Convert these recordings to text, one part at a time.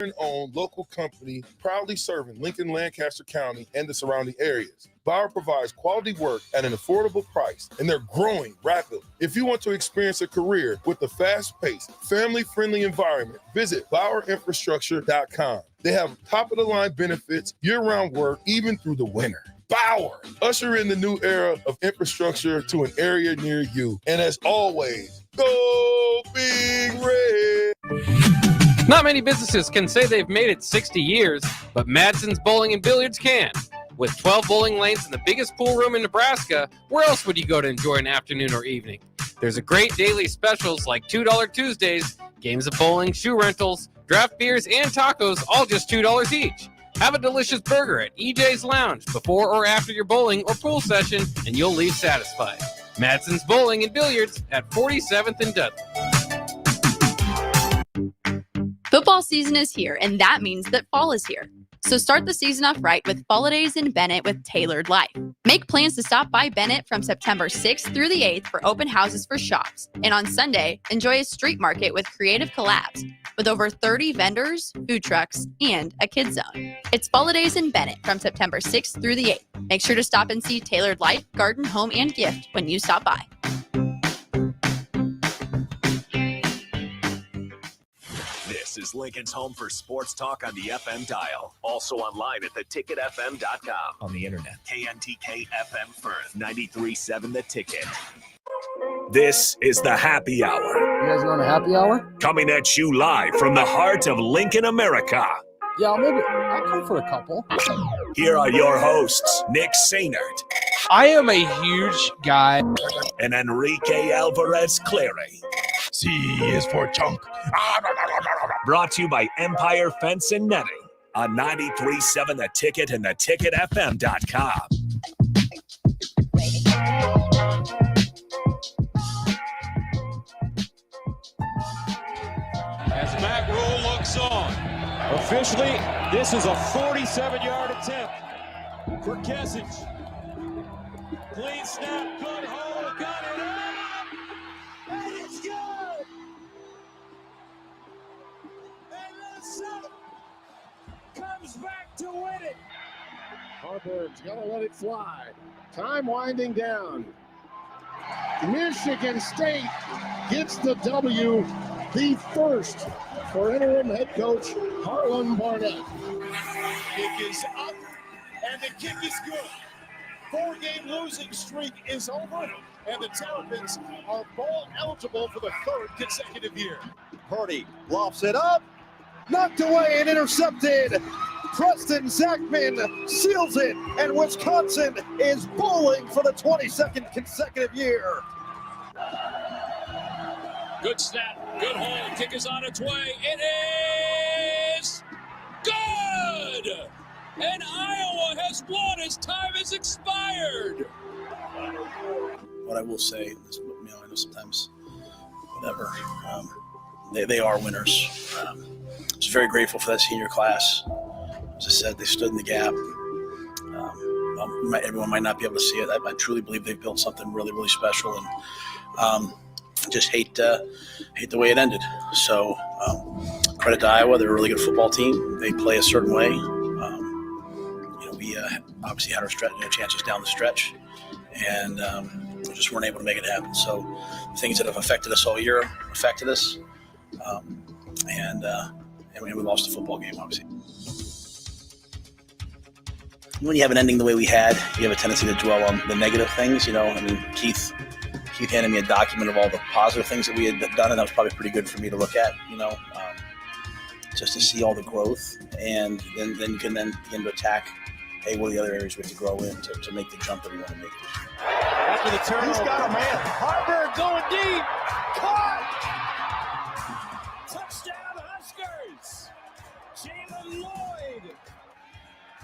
Owned local company proudly serving Lincoln, Lancaster County, and the surrounding areas. Bauer provides quality work at an affordable price, and they're growing rapidly. If you want to experience a career with a fast-paced, family-friendly environment, visit BauerInfrastructure.com. They have top-of-the-line benefits, year-round work, even through the winter. Bauer, usher in the new era of infrastructure to an area near you. And as always, go Big Red! Not many businesses can say they've made it 60 years, but Madsen's Bowling and Billiards can. With 12 bowling lanes and the biggest pool room in Nebraska, where else would you go to enjoy an afternoon or evening? There's a great daily specials like $2 Tuesdays, games of bowling, shoe rentals, draft beers, and tacos, all just $2 each. Have a delicious burger at EJ's Lounge before or after your bowling or pool session, and you'll leave satisfied. Madsen's Bowling and Billiards at 47th and Dudley. Football season is here, and that means that fall is here. So start the season off right with Holidays in Bennett with Tailored Life. Make plans to stop by Bennett from September 6th through the 8th for open houses for shops. And on Sunday, enjoy a street market with creative collabs with over 30 vendors, food trucks, and a kids zone. It's Holidays in Bennett from September 6th through the 8th. Make sure to stop and see Tailored Life, Garden, Home, and Gift when you stop by. This is Lincoln's home for sports talk on the FM dial. Also online at theticketfm.com. On the internet. KNTK FM Firth, 93.7 The Ticket. This is the Happy Hour. You guys going to happy hour? Coming at you live from the heart of Lincoln, America. Yeah, maybe. I'll come for a couple. Here are your hosts, Nick Sainert. I am a huge guy. And Enrique Alvarez Clary. C is for chunk. Brought to you by Empire Fence and Netting on 93.7 The Ticket and theticketfm.com. As Matt Rule looks on, officially, this is a 47-yard attempt for Kesich. Clean snap, good hole, got it up, and it's good! And Minnesota comes back to win it. Harvard's gonna let it fly. Time winding down. Michigan State gets the W, the first for interim head coach Harlan Barnett. Kick is up, and the kick is good. 4-game losing streak is over, and the Terrapins are bowl eligible for the third consecutive year. Purdy lofts it up, knocked away and intercepted. Preston Zachman seals it, and Wisconsin is bowling for the 22nd consecutive year. Good snap, good hold, kick is on its way. It is good! And Iowa has won as time has expired. What I will say is, I know sometimes, whatever, they are winners. I was very grateful for that senior class. As I said, they stood in the gap. Everyone might not be able to see it. I truly believe they've built something really, really special, and just hate the way it ended. So credit to Iowa. They're a really good football team. They play a certain way. We obviously had our chances down the stretch, and just weren't able to make it happen. So things that have affected us all year affected us, and we lost the football game, obviously. When you have an ending the way we had, you have a tendency to dwell on the negative things. Keith handed me a document of all the positive things that we had done, and that was probably pretty good for me to look at, just to see all the growth, and then you can then begin to attack, hey, what are the other areas we have to grow in to make the jump that we want to make. After the turnover, he's got a man. Harburg going deep. Caught. Touchdown Huskers. Jalen Lloyd.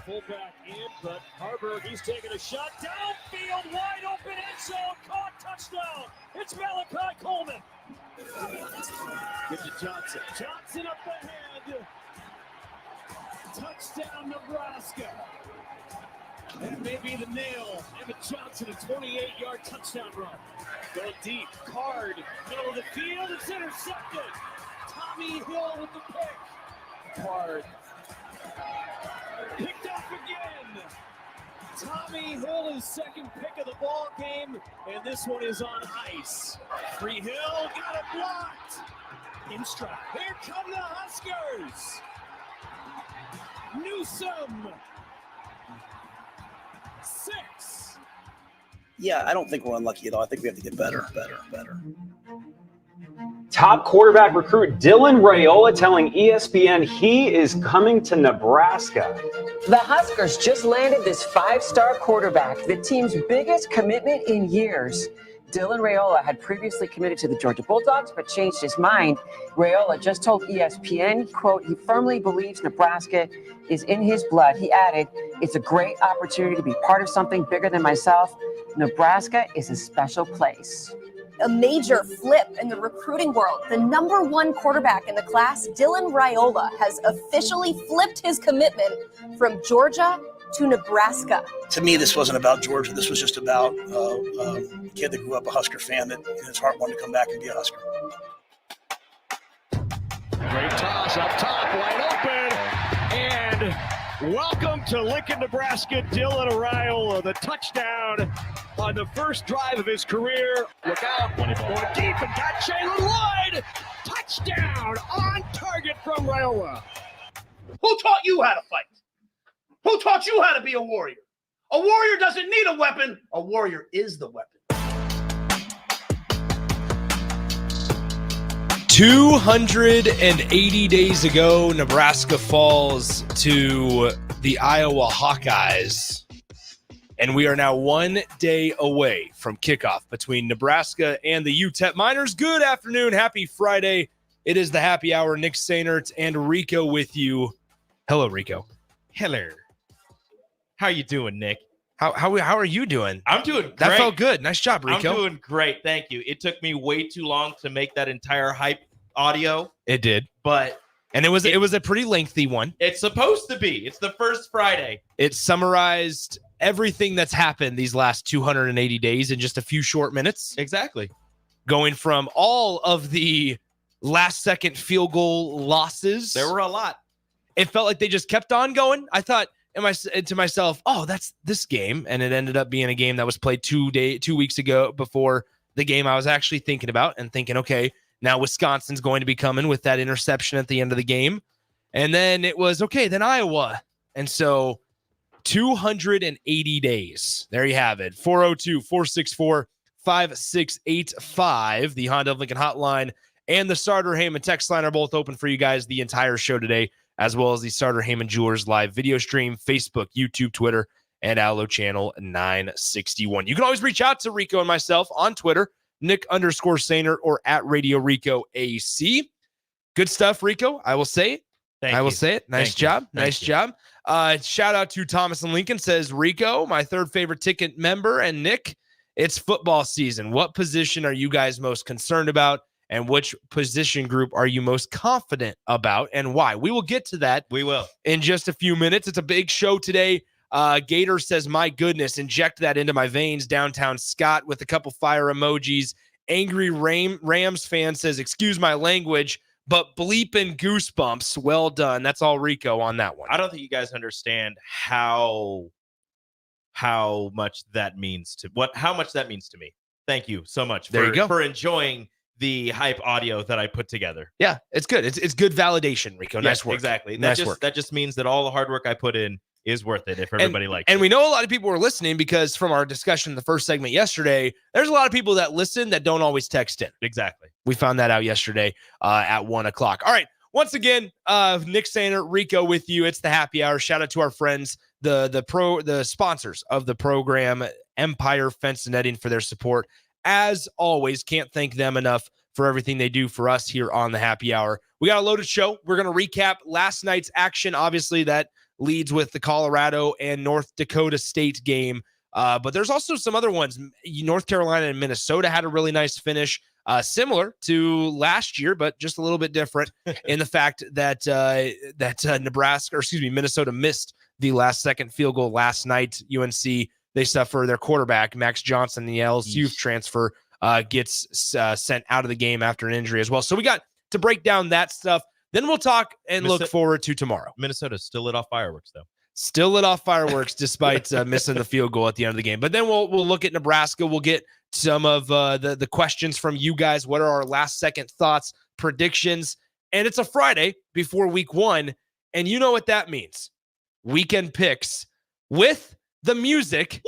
Fullback in, but Harburg, he's taking a shot downfield, wide open end zone, caught, touchdown. It's Malachi Coleman. Give to Johnson. Johnson up ahead. Touchdown Nebraska. That may be the nail. Evan Johnson, a 28-yard touchdown run. Going deep. Card, middle of the field. It's intercepted. Tommy Hill with the pick. apart. Picked up again. Tommy Hill, his second pick of the ball game, and this one is on ice. Free Hill got it blocked. In stride. Here come the Huskers. Newsom. 6. Yeah, I don't think we're unlucky at all. I think we have to get better. Top quarterback recruit Dylan Raiola telling ESPN he is coming to Nebraska. The Huskers just landed this 5-star quarterback, the team's biggest commitment in years. Dylan Raiola had previously committed to the Georgia Bulldogs, but changed his mind. Raiola just told ESPN, quote, he firmly believes Nebraska is in his blood. He added, it's a great opportunity to be part of something bigger than myself. Nebraska is a special place. A major flip in the recruiting world. The number 1 quarterback in the class, Dylan Raiola, has officially flipped his commitment from Georgia to Nebraska. To me, this wasn't about Georgia. This was just about a kid that grew up a Husker fan that in his heart wanted to come back and be a Husker. Great toss up top, wide open, and welcome to Lincoln, Nebraska, Dylan Raiola, the touchdown on the first drive of his career. Look out, going deep and got Jalen Lloyd. Touchdown on target from Raiola. Who taught you how to fight? Who taught you how to be a warrior? A warrior doesn't need a weapon. A warrior is the weapon. 280 days ago, Nebraska falls to the Iowa Hawkeyes. And we are now 1 day away from kickoff between Nebraska and the UTEP Miners. Good afternoon. Happy Friday. It is the happy hour. Nick Sainert and Rico with you. Hello, Rico. Hello. How you doing, Nick? How are you doing? I'm doing great. That felt good. Nice job, Rico. I'm doing great. Thank you. It took me way too long to make that entire hype audio. It did. And it was a pretty lengthy one. It's supposed to be. It's the first Friday. It summarized everything that's happened these last 280 days in just a few short minutes. Exactly. Going from all of the last second field goal losses. There were a lot. It felt like they just kept on going. I thought to myself, oh, that's this game. And it ended up being a game that was played 2 weeks ago before the game I was actually thinking about and thinking, okay, now Wisconsin's going to be coming with that interception at the end of the game. And then it was, okay, then Iowa. And so 280 days. There you have it. 402-464-5685. The Honda of Lincoln hotline and the Starter Heyman text line are both open for you guys the entire show today, as well as the Starter Heyman Jewelers live video stream, Facebook, YouTube, Twitter, and Allo Channel 961. You can always reach out to Rico and myself on Twitter, Nick_Sainer, or at Radio Rico AC. Good stuff, Rico. I will say it. I will say it. Nice job. Nice job. Shout out to Thomas and Lincoln, says Rico, my third favorite ticket member, and Nick, it's football season. What position are you guys most concerned about? And which position group are you most confident about and why? We will get to that. We will. In just a few minutes. It's a big show today. Gator says, my goodness, inject that into my veins. Downtown Scott with a couple fire emojis. Angry Rams fan says, excuse my language, but bleeping goosebumps. Well done. That's all Rico on that one. I don't think you guys understand how much that means to how much that means to me. Thank you so much for enjoying the hype audio that I put together. Yeah, it's good. It's good validation, Rico. Nice work. Exactly. Nice work. That just means that all the hard work I put in is worth it if everybody likes it. And we know a lot of people are listening because from our discussion in the first segment yesterday, there's a lot of people that listen that don't always text in. Exactly. We found that out yesterday at 1:00. All right. Once again, Nick Sainer, Rico with you. It's the happy hour. Shout out to our friends, the sponsors of the program, Empire Fence and Netting, for their support. As always, can't thank them enough for everything they do for us here on the happy hour. We got a loaded show. We're going to recap last night's action. Obviously, that leads with the Colorado and North Dakota State game. But there's also some other ones. North Carolina and Minnesota had a really nice finish, similar to last year, but just a little bit different in the fact that Minnesota missed the last second field goal last night. UNC, they suffer their quarterback, Max Johnson, the LSU transfer, gets sent out of the game after an injury as well. So we got to break down that stuff. Then we'll talk and look forward to tomorrow. Minnesota's still lit off fireworks, though. Still lit off fireworks despite missing the field goal at the end of the game. But then we'll look at Nebraska. We'll get some of the questions from you guys. What are our last second thoughts, predictions? And it's a Friday before week 1. And you know what that means. Weekend picks with the music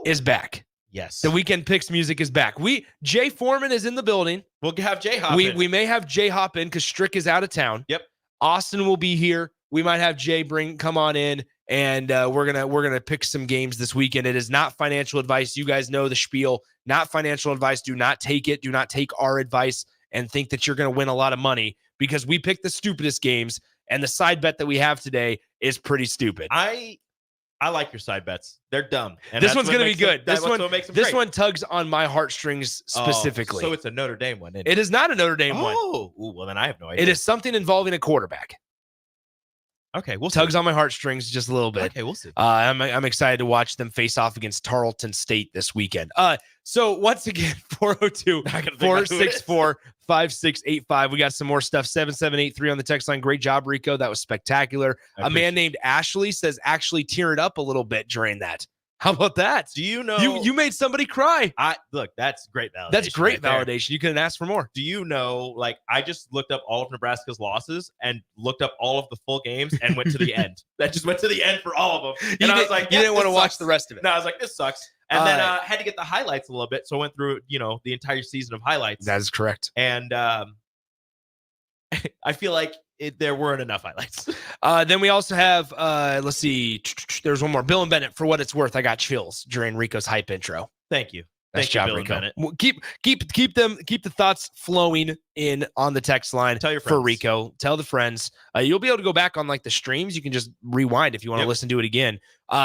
is back. Yes. The weekend picks music is back. Jay Foreman is in the building. We'll have Jay hop in. We may have Jay hop in because Strick is out of town. Yep. Austin will be here. We might have Jay come on in, and we're gonna pick some games this weekend. It is not financial advice. You guys know the spiel. Not financial advice. Do not take it. Do not take our advice and think that you're gonna win a lot of money because we pick the stupidest games. And the side bet that we have today is pretty stupid. I like your side bets. They're dumb. And this one's going to be good. This great. one tugs on my heartstrings specifically. So it's a Notre Dame one. It is not a Notre Dame one. Oh, well, then I have no idea. It is something involving a quarterback. Okay, we'll tugs on my heartstrings just a little bit. Okay, we'll see. I'm excited to watch them face off against Tarleton State this weekend. So once again, 402-464-5685. We got some more stuff. 7783 on the text line. Great job, Rico. That was spectacular. A man named Ashley says actually teared up a little bit during that. How about that? Do you know you made somebody cry? Look, that's great validation. That's great validation. You couldn't ask for more. Do you know, like, I just looked up all of Nebraska's losses and looked up all of the full games and went to the end. That just went to the end for all of them. And I was like, you didn't want to watch the rest of it. No, I was like, this sucks. And then I had to get the highlights a little bit. So I went through, the entire season of highlights. That is correct. And I feel like there weren't enough highlights. Then we also have, let's see, there's one more. Bill and Bennett, for what it's worth, I got chills during Rico's hype intro. Thank you. Nice job, Bill Rico. And Bennett. Well, keep the thoughts flowing in on the text line. Tell your friends. For Rico. Tell the friends. You'll be able to go back on like the streams. You can just rewind if you want to listen to it again.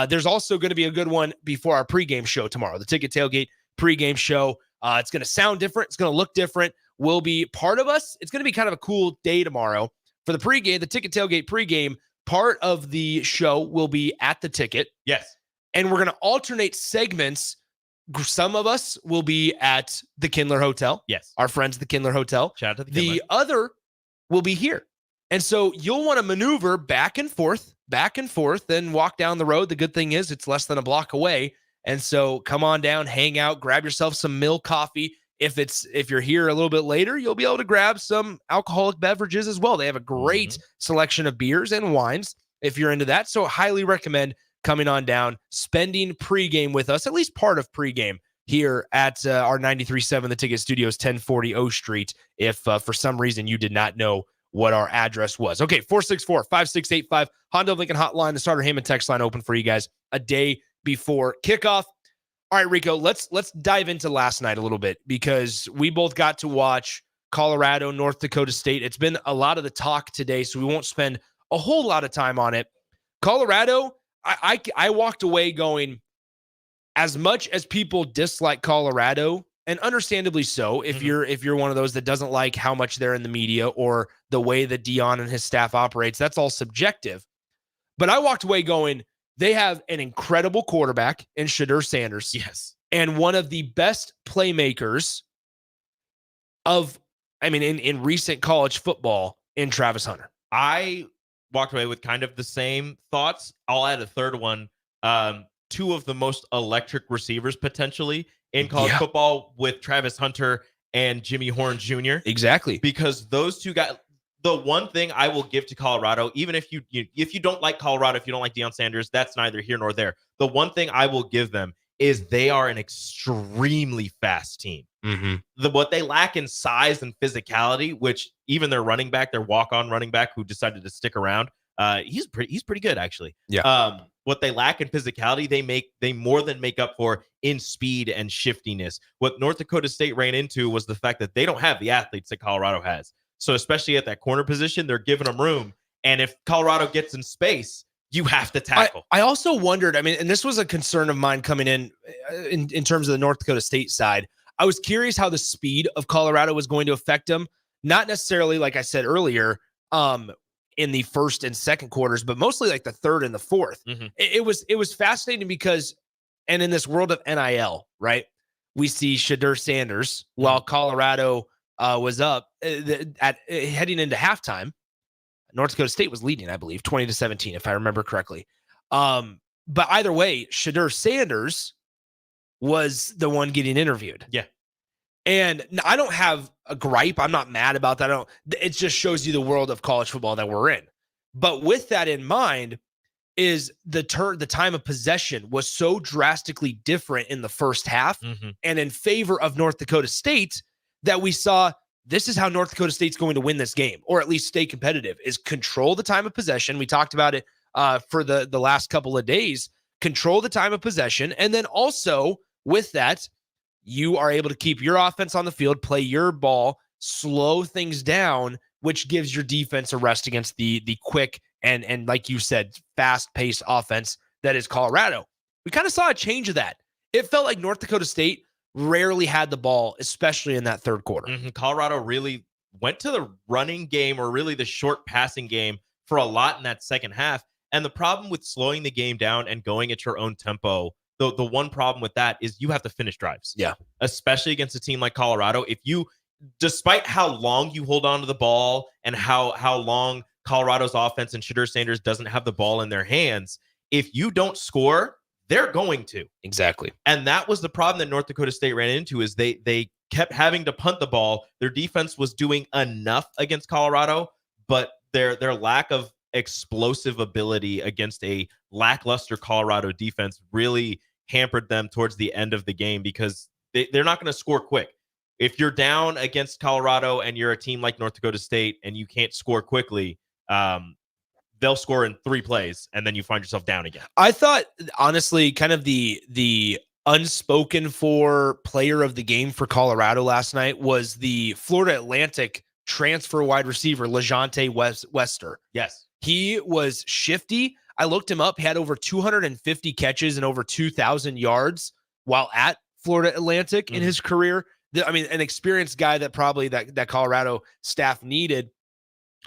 There's also going to be a good one before our pregame show tomorrow. The Ticket Tailgate pregame show. It's going to sound different. It's going to look different. We'll be part of us. It's going to be kind of a cool day tomorrow. For the pregame, the Ticket Tailgate pregame, part of the show will be at the Ticket. Yes. And we're going to alternate segments. Some of us will be at the Kindler Hotel. Yes. Our friends at the Kindler Hotel. Shout out to the The Kindler. other will be here. And so you'll want to maneuver back and forth, then walk down the road. The good thing is it's less than a block away. And so come on down, hang out, grab yourself some Mill coffee. If you're here a little bit later, you'll be able to grab some alcoholic beverages as well. They have a great selection of beers and wines if you're into that. So highly recommend coming on down, spending pregame with us, at least part of pregame here at our 93.7 The Ticket Studios, 1040 O Street, if for some reason you did not know what our address was. Okay, 464-5685, Honda Lincoln Hotline, the Starter Heyman text line open for you guys a day before kickoff. All right, Rico, let's dive into last night a little bit because we both got to watch Colorado, North Dakota State. It's been a lot of the talk today, so we won't spend a whole lot of time on it. Colorado, I walked away going, as much as people dislike Colorado, and understandably so, if you're one of those that doesn't like how much they're in the media or the way that Dion and his staff operates, that's all subjective. But I walked away going, they have an incredible quarterback in Shedeur Sanders. Yes. And one of the best playmakers in recent college football in Travis Hunter. I walked away with kind of the same thoughts. I'll add a third one. Two of the most electric receivers potentially in college football with Travis Hunter and Jimmy Horn Jr. Exactly. Because those two guys, the one thing I will give to Colorado, even if you don't like Colorado, if you don't like Deion Sanders, that's neither here nor there. The one thing I will give them is they are an extremely fast team. What they lack in size and physicality, which even their running back, their walk-on running back who decided to stick around, he's pretty good actually. Yeah. What they lack in physicality, they more than make up for in speed and shiftiness. What North Dakota State ran into was the fact that they don't have the athletes that Colorado has. So especially at that corner position, they're giving them room. And if Colorado gets in space, you have to tackle. I also wondered, and this was a concern of mine coming in terms of the North Dakota State side. I was curious how the speed of Colorado was going to affect them. Not necessarily, like I said earlier, in the first and second quarters, but mostly like the third and the fourth. It was fascinating because, and in this world of NIL, right, we see Shedeur Sanders while Colorado was up at heading into halftime. North Dakota State was leading, I believe, 20-17, if I remember correctly. But either way, Shedeur Sanders was the one getting interviewed. Yeah. And I don't have a gripe. I'm not mad about that. It just shows you the world of college football that we're in. But with that in mind, is the time of possession was so drastically different in the first half and in favor of North Dakota State that we saw this is how North Dakota State's going to win this game, or at least stay competitive, is control the time of possession. We talked about it for the last couple of days. Control the time of possession. And then also with that, you are able to keep your offense on the field, play your ball, slow things down, which gives your defense a rest against the quick and like you said, fast-paced offense that is Colorado. We kind of saw a change of that. It felt like North Dakota State rarely had the ball, especially in that third quarter. Colorado really went to the running game, or really the short passing game, for a lot in that second half. And the problem with slowing the game down and going at your own tempo, the one problem with that is you have to finish drives. Yeah. Especially against a team like Colorado. If you, despite how long you hold on to the ball and how long Colorado's offense and Shedeur Sanders doesn't have the ball in their hands, if you don't score, they're going to. Exactly. And that was the problem that North Dakota State ran into, is they kept having to punt the ball. Their defense was doing enough against Colorado, but their lack of explosive ability against a lackluster Colorado defense really hampered them towards the end of the game, because they're not going to score quick. If you're down against Colorado and you're a team like North Dakota State and you can't score quickly, they'll score in 3 plays and then you find yourself down again. I thought, honestly, kind of the unspoken for player of the game for Colorado last night was the Florida Atlantic transfer wide receiver, LeJante Wester. Yes. He was shifty. I looked him up. He had over 250 catches and over 2,000 yards while at Florida Atlantic in his career. I mean, an experienced guy that probably that Colorado staff needed.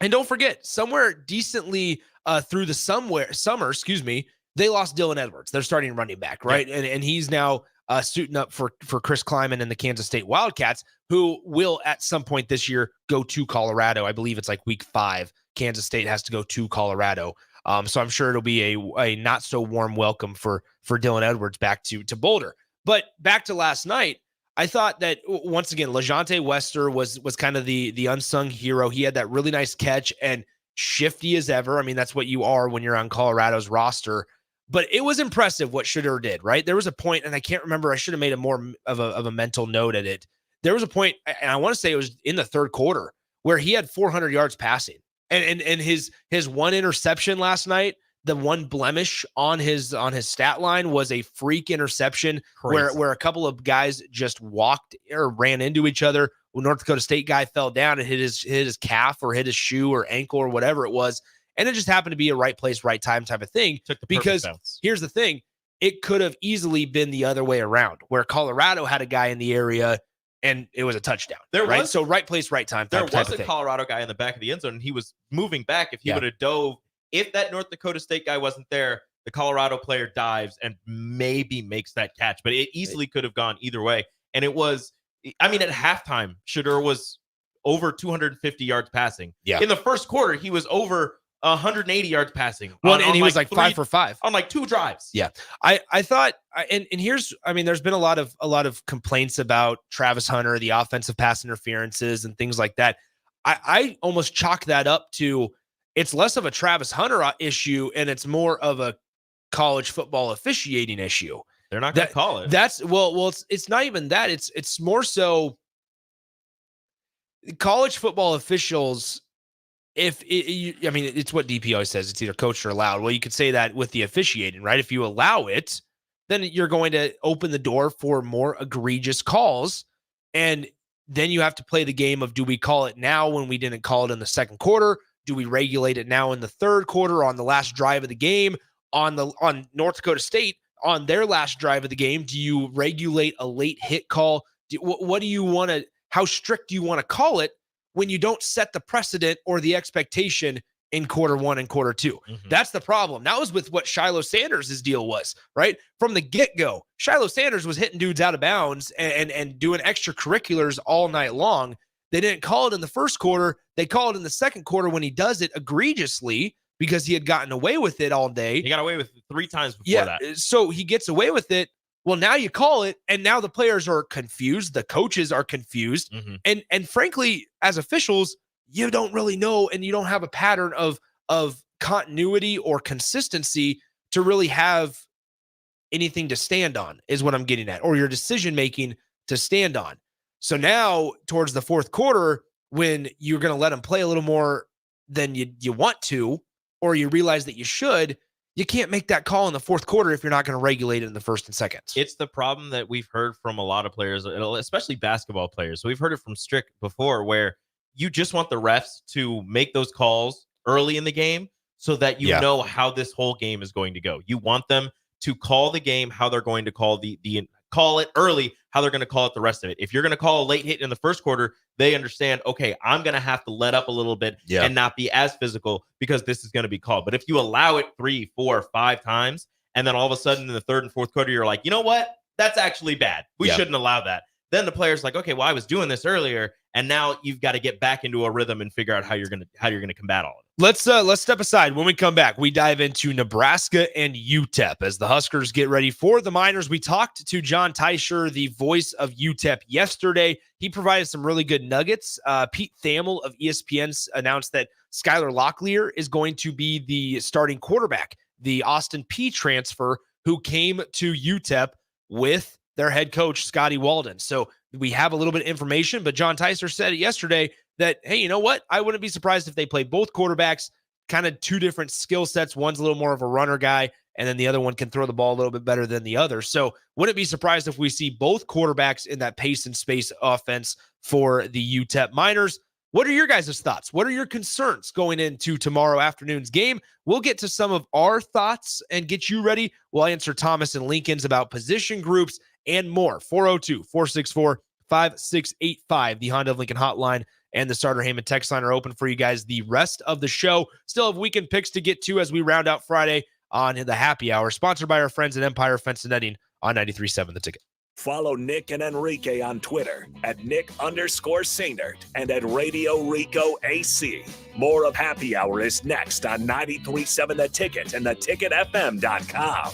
And don't forget, somewhere decently through the summer, they lost Dylan Edwards. They're starting running back, right? Yeah. And he's now suiting up for Chris Kleiman and the Kansas State Wildcats, who will at some point this year go to Colorado. I believe it's like week 5. Kansas State has to go to Colorado. So I'm sure it'll be a not so warm welcome for Dylan Edwards back to Boulder. But back to last night, I thought that once again, LeJante Wester was kind of the unsung hero. He had that really nice catch and shifty as ever. I mean, that's what you are when you're on Colorado's roster. But it was impressive what Shedeur did, right? There was a point, and I can't remember, I should have made a more of a mental note at it. There was a point, and I want to say it was in the third quarter, where he had 400 yards passing. And his one interception last night, the one blemish on his stat line was a freak interception where a couple of guys just walked or ran into each other. Well, North Dakota State guy fell down and hit his calf or hit his shoe or ankle or whatever it was. And it just happened to be a right place, right time type of thing. Because here's the thing, it could have easily been the other way around, where Colorado had a guy in the area and it was a touchdown. So right place, right time. There was a Colorado guy in the back of the end zone, and he was moving back. If he would have dove, if that North Dakota State guy wasn't there, the Colorado player dives and maybe makes that catch. But it easily could have gone either way. And it was, I mean, at halftime, Shedeur was over 250 yards passing. Yeah. In the first quarter, he was over 180 yards passing. Well, and he was like 5 for 5 on like 2 drives. Yeah. I thought, and here's, I mean, there's been a lot of complaints about Travis Hunter, the offensive pass interferences and things like that. I almost chalk that up to, it's less of a Travis Hunter issue and it's more of a college football officiating issue. They're not going to call it. That's it's not even that. It's more so college football officials. I mean, it's what DP always says. It's either coached or allowed. Well, you could say that with the officiating, right? If you allow it, then you're going to open the door for more egregious calls. And then you have to play the game of, do we call it now when we didn't call it in the second quarter? Do we regulate it now in the third quarter on the last drive of the game? On North Dakota State, on their last drive of the game, do you regulate a late hit call? What do you want to, how strict do you want to call it when you don't set the precedent or the expectation in quarter 1 and quarter 2? That's the problem. That was with what Shiloh Sanders' deal was, right? From the get-go, Shiloh Sanders was hitting dudes out of bounds and doing extracurriculars all night long. They didn't call it in the first quarter. They call it in the second quarter when he does it egregiously because he had gotten away with it all day. He got away with it 3 times before that. So he gets away with it. Well, now you call it, and now the players are confused. The coaches are confused. And frankly, as officials, you don't really know, and you don't have a pattern of continuity or consistency to really have anything to stand on, is what I'm getting at, or your decision-making to stand on. So now, towards the fourth quarter, when you're going to let them play a little more than you want to, or you realize that you should, you can't make that call in the fourth quarter if you're not going to regulate it in the first and seconds. It's the problem that we've heard from a lot of players, especially basketball players. So we've heard it from Strick before, where you just want the refs to make those calls early in the game so that you know how this whole game is going to go. You want them to call the game how they're going to call call it early, how they're going to call it the rest of it. If you're going to call a late hit in the first quarter, they understand, okay, I'm going to have to let up a little bit and not be as physical because this is going to be called. But if you allow it 3, 4, 5 times, and then all of a sudden in the third and fourth quarter, you're like, you know what? That's actually bad. We shouldn't allow that. Then the player's like, okay, well, I was doing this earlier, and now you've got to get back into a rhythm and figure out how you're gonna combat all of it. Let's step aside. When we come back, we dive into Nebraska and UTEP as the Huskers get ready for the Miners. We talked to John Teicher, the voice of UTEP, yesterday. He provided some really good nuggets. Pete Thamel of ESPN announced that Skylar Locklear is going to be the starting quarterback, the Austin Peay transfer who came to UTEP with their head coach, Scotty Walden. So we have a little bit of information, but John Teicher said it yesterday that, hey, you know what? I wouldn't be surprised if they play both quarterbacks, kind of two different skill sets. One's a little more of a runner guy, and then the other one can throw the ball a little bit better than the other. So wouldn't be surprised if we see both quarterbacks in that pace and space offense for the UTEP Miners. What are your guys' thoughts? What are your concerns going into tomorrow afternoon's game? We'll get to some of our thoughts and get you ready. We'll answer Thomas and Lincoln's about position groups and more. 402-464-5685, the Honda of Lincoln hotline, and the Starter Heyman text line are open for you guys the rest of the show. Still have weekend picks to get to as we round out Friday on the happy hour, sponsored by our friends at Empire Fence and Netting on 93.7 The Ticket. Follow Nick and Enrique on Twitter at Nick_Sainert and at Radio Rico AC. More of Happy Hour is next on 93.7 The Ticket and theticketfm.com.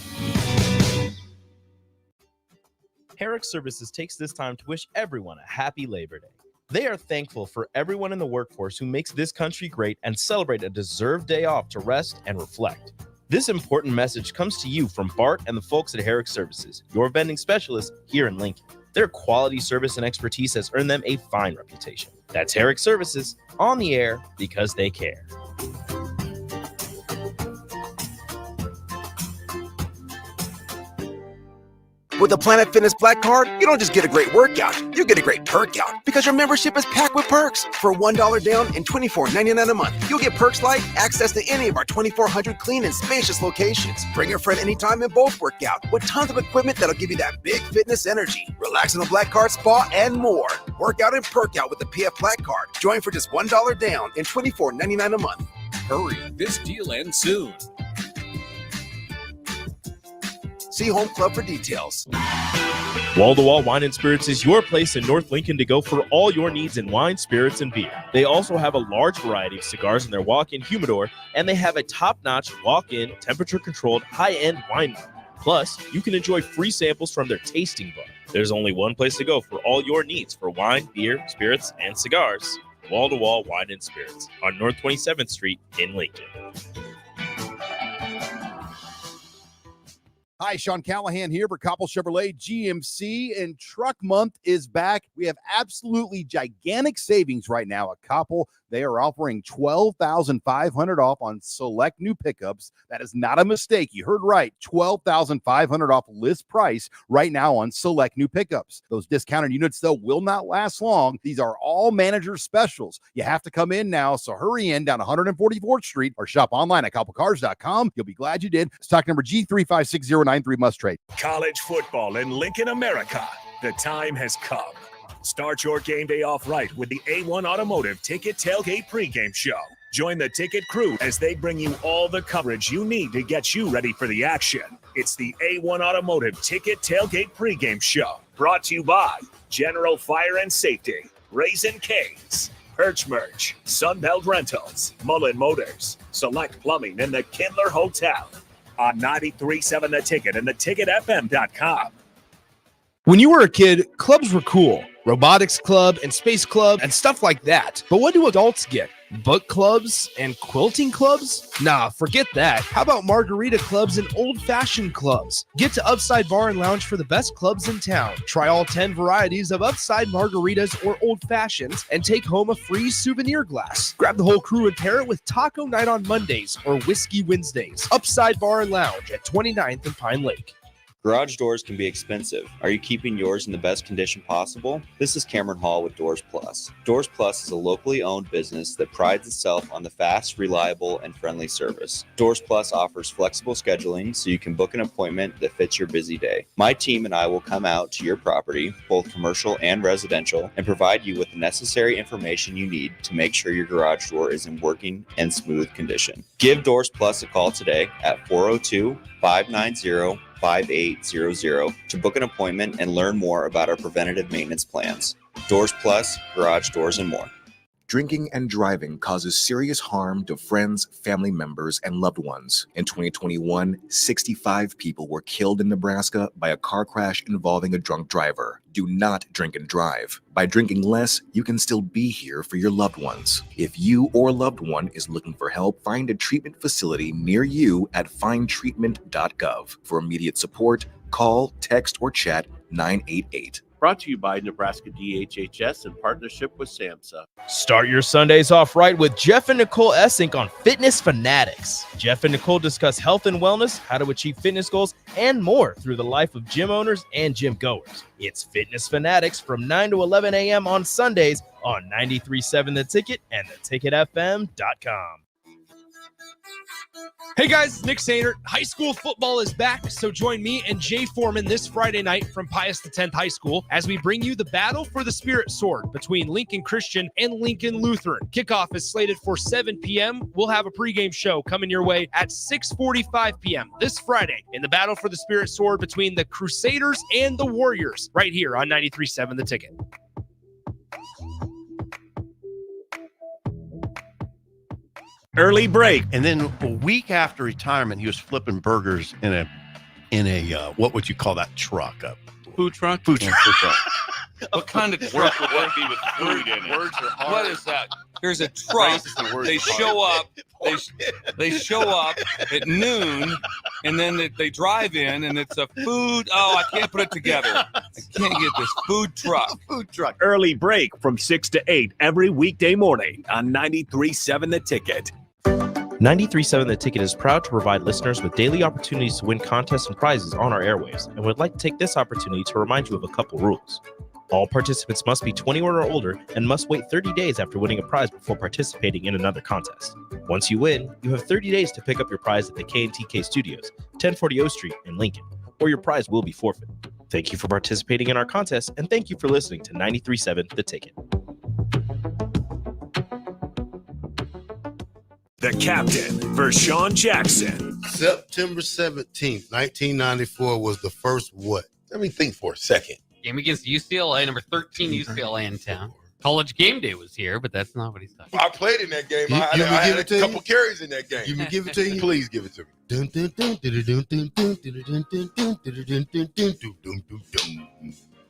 Herrick Services takes this time to wish everyone a happy Labor Day. They are thankful for everyone in the workforce who makes this country great and celebrate a deserved day off to rest and reflect. This important message comes to you from Bart and the folks at Herrick Services, your vending specialists here in Lincoln. Their quality service and expertise has earned them a fine reputation. That's Herrick Services, on the air because they care. With the Planet Fitness Black Card, you don't just get a great workout, you get a great perk out because your membership is packed with perks. For $1 down and $24.99 a month, you'll get perks like access to any of our 2,400 clean and spacious locations. Bring your friend anytime and both work out with tons of equipment that'll give you that big fitness energy. Relax in the Black Card spa and more. Work out and perk out with the PF Black Card. Join for just $1 down and $24.99 a month. Hurry, this deal ends soon. See Home Club for details. Wall to Wall Wine and Spirits is your place in North Lincoln to go for all your needs in wine, spirits, and beer. They also have a large variety of cigars in their walk-in humidor, and they have a top-notch walk-in, temperature-controlled, high-end wine bar. Plus, you can enjoy free samples from their tasting bar. There's only one place to go for all your needs for wine, beer, spirits, and cigars. Wall to Wall Wine and Spirits on North 27th Street in Lincoln. Hi, Sean Callahan here for Koppel Chevrolet GMC, and Truck Month is back. We have absolutely gigantic savings right now at Koppel. They are offering $12,500 off on select new pickups. That is not a mistake. You heard right. $12,500 off list price right now on select new pickups. Those discounted units, though, will not last long. These are all manager specials. You have to come in now, so hurry in down 144th Street or shop online at koppelcars.com. You'll be glad you did. Stock number G356093 must trade. College football in Lincoln, America. The time has come. Start your game day off right with the A1 Automotive Ticket Tailgate pregame show. Join the Ticket crew as they bring you all the coverage you need to get you ready for the action. It's the A1 Automotive Ticket Tailgate pregame show, brought to you by General Fire and Safety, Raisin Canes, Perch Merch, Sunbelt Rentals, Mullen Motors, Select Plumbing, and the Kindler Hotel. On 93.7 The Ticket and theticketfm.com. When you were a kid, clubs were cool. Robotics club and space club and stuff like that. But what do adults get? Book clubs and quilting clubs? Nah, forget that. How about margarita clubs and old-fashioned clubs? Get to Upside Bar and Lounge for the best clubs in town. Try all 10 varieties of Upside margaritas or old fashions and take home a free souvenir glass. Grab the whole crew and pair it with taco night on Mondays or whiskey Wednesdays. Upside Bar and Lounge at 29th and Pine Lake. Garage doors can be expensive. Are you keeping yours in the best condition possible? This is Cameron Hall with Doors Plus. Doors Plus is a locally owned business that prides itself on the fast, reliable, and friendly service. Doors Plus offers flexible scheduling so you can book an appointment that fits your busy day. My team and I will come out to your property, both commercial and residential, and provide you with the necessary information you need to make sure your garage door is in working and smooth condition. Give Doors Plus a call today at 402-590-5800 to book an appointment and learn more about our preventative maintenance plans. Doors Plus, garage doors, and more. Drinking and driving causes serious harm to friends, family members, and loved ones. In 2021, 65 people were killed in Nebraska by a car crash involving a drunk driver. Do not drink and drive. By drinking less, you can still be here for your loved ones. If you or loved one is looking for help, find a treatment facility near you at findtreatment.gov. For immediate support, call, text, or chat 988. Brought to you by Nebraska DHHS in partnership with SAMHSA. Start your Sundays off right with Jeff and Nicole Essink on Fitness Fanatics. Jeff and Nicole discuss health and wellness, how to achieve fitness goals, and more through the life of gym owners and gym goers. It's Fitness Fanatics from 9 to 11 a.m. on Sundays on 93.7 The Ticket and theticketfm.com. Hey guys, Nick Sainert. High school football is back, so join me and Jay Foreman this Friday night from Pius X High School as we bring you the battle for the Spirit Sword between Lincoln Christian and Lincoln Lutheran. Kickoff is slated for 7 p.m. We'll have a pregame show coming your way at 6:45 p.m. this Friday in the battle for the Spirit Sword between the Crusaders and the Warriors right here on 93.7 The Ticket. Early break. And then a week after retirement, he was flipping burgers in a what would you call that truck? A food truck? Food truck. What kind of truck would that be with food in it? Words are hard. What is that? There's a truck. They show up. They show up at noon, and then they drive in, and it's a food. Oh, I can't put it together. I can't get this food truck. Food truck. Early break from 6 to 8 every weekday morning on 93.7 The Ticket. 93.7 The Ticket is proud to provide listeners with daily opportunities to win contests and prizes on our airwaves, and would like to take this opportunity to remind you of a couple rules. All participants must be 21 or older and must wait 30 days after winning a prize before participating in another contest. Once you win, you have 30 days to pick up your prize at the K&TK Studios, 1040 O Street in Lincoln, or your prize will be forfeit. Thank you for participating in our contest, and thank you for listening to 93.7 The Ticket. The captain, Vershawn Jackson. September 17th, 1994 was the first what? Let me think for a second. Game against UCLA, number 13 UCLA in town. College game day was here, but that's not what he's talking about. I played in that game. I had a couple carries in that game. You can give it to you? Please give it to me.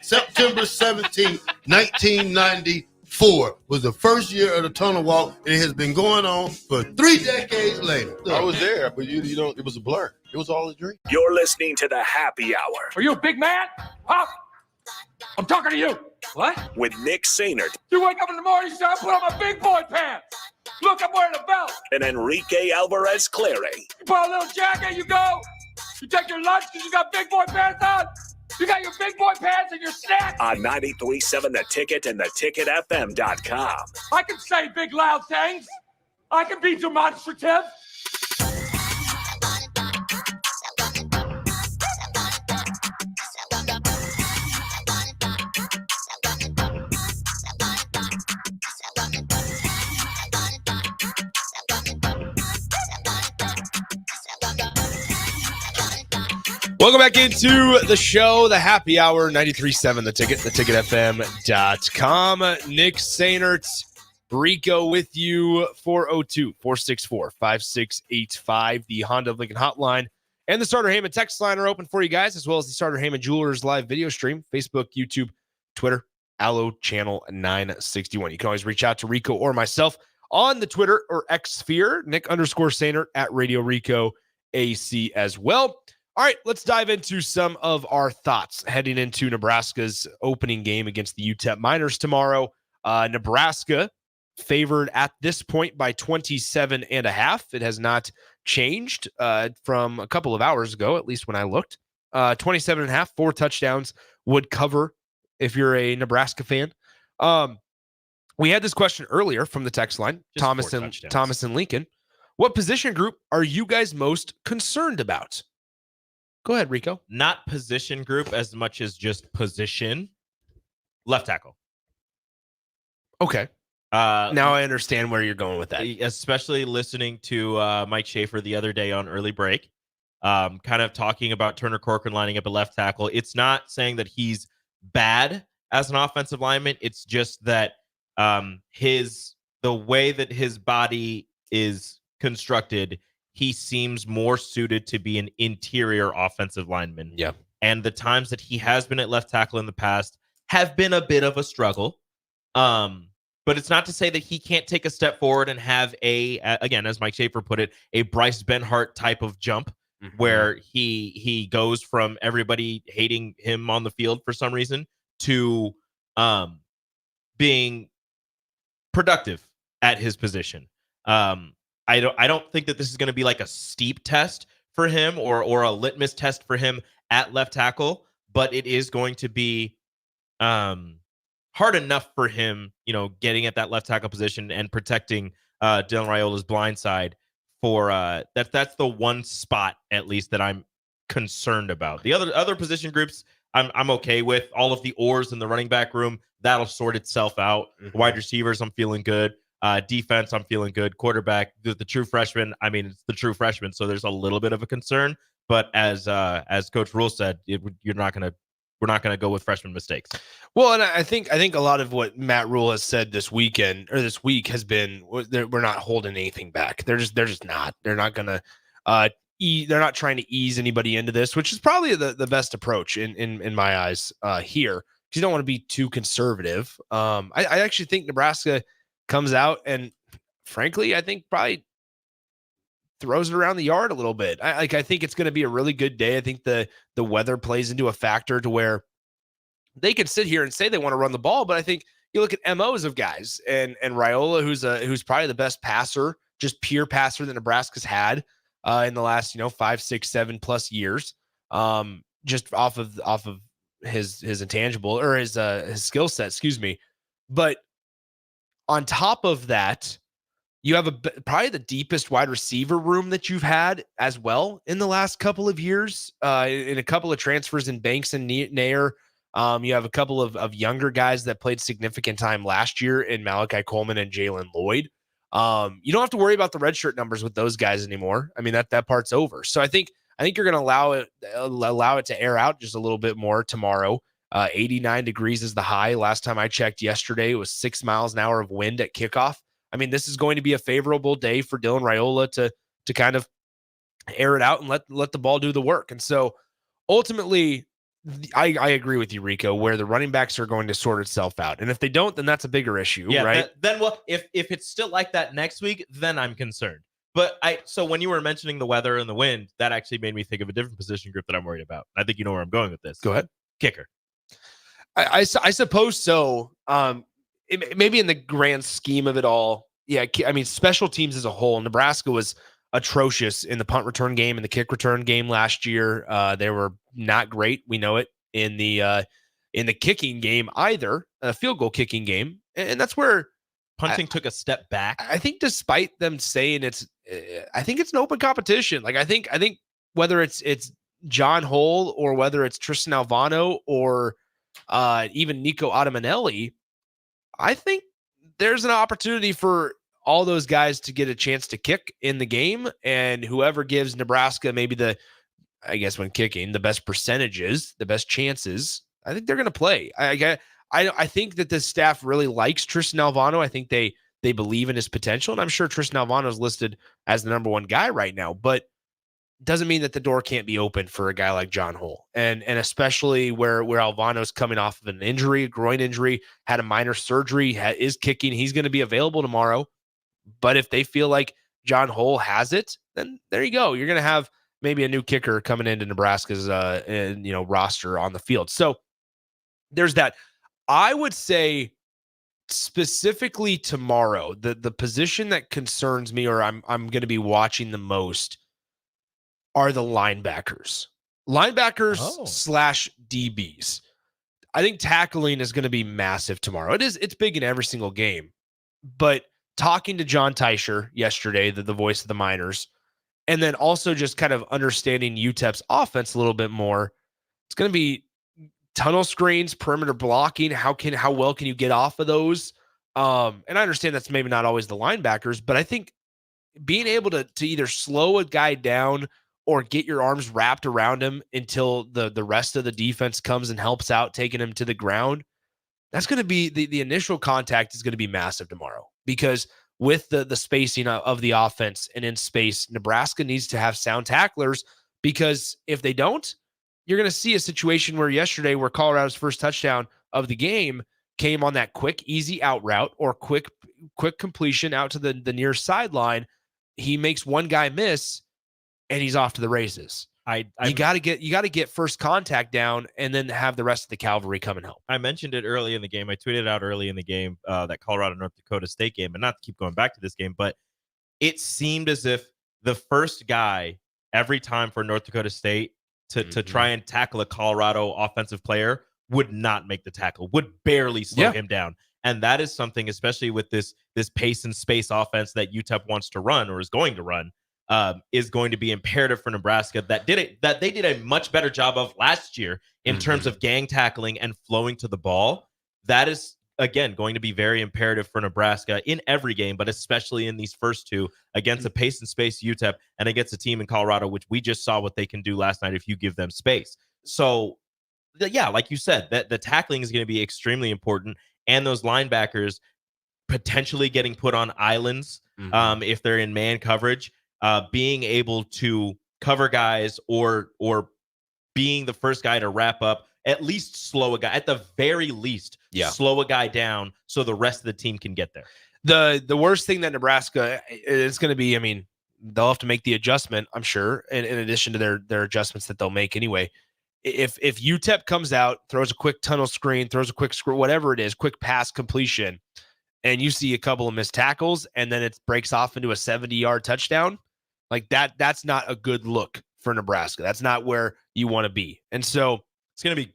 September 17th, 1994 was the first year of the tunnel walk, and it has been going on for 3 decades later. I was there, but you don't. It was a blur. It was all a dream. You're listening to the Happy Hour. Are you a big man? Huh? I'm talking to you. What? With Nick Sainert. You wake up in the morning, you say, I put on my big boy pants. Look, I'm wearing a belt. And Enrique Alvarez Clary. You put on a little jacket, you go. You take your lunch because you got big boy pants on. You got your big boy pants and your snacks. On 93.7 The Ticket and theticketfm.com. I can say big loud things. I can be demonstrative. Welcome back into the show, the happy hour, 93.7, The Ticket, theticketfm.com. Nick Sainert, Rico with you, 402-464-5685, the Honda of Lincoln hotline, and the Starter Heyman text line are open for you guys, as well as the Starter Heyman Jewelers live video stream, Facebook, YouTube, Twitter, Allo Channel 961. You can always reach out to Rico or myself on the Twitter or X sphere, Nick_Sainert at Radio Rico AC as well. All right, let's dive into some of our thoughts heading into Nebraska's opening game against the UTEP Miners tomorrow. Nebraska favored at this point by 27.5. It has not changed from a couple of hours ago, at least when I looked. 27.5, 4 touchdowns would cover if you're a Nebraska fan. We had this question earlier from the text line, Thomas and Lincoln. What position group are you guys most concerned about? Go ahead, Rico. Not position group as much as just position. Left tackle. Okay. Now I understand where you're going with that. Especially listening to Mike Schaefer the other day on Early Break, kind of talking about Turner Corcoran lining up at left tackle. It's not saying that he's bad as an offensive lineman. It's just that the way that his body is constructed, he seems more suited to be an interior offensive lineman. Yeah. And the times that he has been at left tackle in the past have been a bit of a struggle. But it's not to say that he can't take a step forward and have again, as Mike Schaefer put it, a Bryce Benhart type of jump where he goes from everybody hating him on the field for some reason to being productive at his position. I don't think that this is going to be like a steep test for him or a litmus test for him at left tackle, but it is going to be hard enough for him, getting at that left tackle position and protecting Dylan Raiola's blind side for that's the one spot at least that I'm concerned about. The other position groups I'm okay with. All of the oars in the running back room, that'll sort itself out. Wide receivers, I'm feeling good. Defense, I'm feeling good. Quarterback, the true freshman. I mean, it's the true freshman, so there's a little bit of a concern. But as Coach Rule said, we're not gonna go with freshman mistakes. Well, and I think a lot of what Matt Rule has said this week has been we're not holding anything back. They're just not. They're not gonna. They're not trying to ease anybody into this, which is probably the best approach in my eyes here. Because you don't want to be too conservative. I actually think Nebraska comes out and, frankly, I think probably throws it around the yard a little bit. I think it's going to be a really good day. I think the weather plays into a factor to where they could sit here and say they want to run the ball, but I think you look at MOs of guys and Raiola, who's probably the best passer, just pure passer that Nebraska's had in the last 5, 6, 7+ years, just off of his intangible or his skill set, excuse me. But on top of that, you have probably the deepest wide receiver room that you've had as well in the last couple of years. In a couple of transfers in Banks and Nair, you have a couple of younger guys that played significant time last year in Malachi Coleman and Jalen Lloyd. You don't have to worry about the redshirt numbers with those guys anymore. I mean, that part's over. So I think you're going to allow it to air out just a little bit more tomorrow. 89 degrees is the high. Last time I checked yesterday, it was 6 miles an hour of wind at kickoff. I mean, this is going to be a favorable day for Dylan Raiola to kind of air it out and let the ball do the work. And so ultimately, I agree with you, Rico, where the running backs are going to sort itself out. And if they don't, then that's a bigger issue, right? Then if it's still like that next week, then I'm concerned. But so when you were mentioning the weather and the wind, that actually made me think of a different position group that I'm worried about. I think you know where I'm going with this. Go ahead. Kicker. I suppose so. Maybe in the grand scheme of it all, yeah. I mean, special teams as a whole, Nebraska was atrocious in the punt return game and the kick return game last year. They were not great. We know it in the kicking game either, field goal kicking game, and that's where punting took a step back. I think, despite them saying I think it's an open competition. Like I think whether it's John Hull or whether it's Tristan Alvano or even Nico Adamanelli, I think there's an opportunity for all those guys to get a chance to kick in the game, and whoever gives Nebraska maybe the I guess when kicking, the best percentages, the best chances, I think they're going to play. I think that the staff really likes Tristan Alvano. I think they believe in his potential, and I'm sure Tristan Alvano is listed as the number one guy right now, but doesn't mean that the door can't be open for a guy like John Hull. And especially where Alvano's coming off of an injury, a groin injury, had a minor surgery, is kicking. He's going to be available tomorrow. But if they feel like John Hull has it, then there you go. You're going to have maybe a new kicker coming into Nebraska's roster on the field. So there's that. I would say specifically tomorrow, the position that concerns me, or I'm going to be watching the most, are the linebackers / DBs. I think tackling is going to be massive tomorrow. It's big in every single game, but talking to John Teicher yesterday, the voice of the Miners, and then also just kind of understanding UTEP's offense a little bit more, it's going to be tunnel screens, perimeter blocking. How well can you get off of those? And I understand that's maybe not always the linebackers, but I think being able to either slow a guy down or get your arms wrapped around him until the rest of the defense comes and helps out, taking him to the ground, that's going to be the initial contact is going to be massive tomorrow, because with the spacing of the offense and in space, Nebraska needs to have sound tacklers, because if they don't, you're going to see a situation where yesterday, where Colorado's first touchdown of the game came on that quick, easy out route or quick completion out to the near sideline. He makes one guy miss, and he's off to the races. You got to get first contact down, and then have the rest of the cavalry come and help. I mentioned it early in the game. I tweeted out early in the game, that Colorado North Dakota State game, and not to keep going back to this game, but it seemed as if the first guy every time for North Dakota State to try and tackle a Colorado offensive player would not make the tackle, would barely slow him down. And that is something, especially with this pace and space offense that UTEP wants to run, or is going to run, is going to be imperative for Nebraska that they did a much better job of last year in terms of gang tackling and flowing to the ball. That is, again, going to be very imperative for Nebraska in every game, but especially in these first two, against a pace and space UTEP and against a team in Colorado, which we just saw what they can do last night if you give them space. So, like you said, that the tackling is going to be extremely important, and those linebackers potentially getting put on islands if they're in man coverage. Being able to cover guys or being the first guy to wrap up, at least slow a guy, at the very least, slow a guy down so the rest of the team can get there. The worst thing that Nebraska is going to be, I mean, they'll have to make the adjustment, I'm sure, in addition to their adjustments that they'll make anyway. If UTEP comes out, throws a quick tunnel screen, throws a quick screen, whatever it is, quick pass completion, and you see a couple of missed tackles, and then it breaks off into a 70-yard touchdown, like that's not a good look for Nebraska. That's not where you want to be. And so it's going to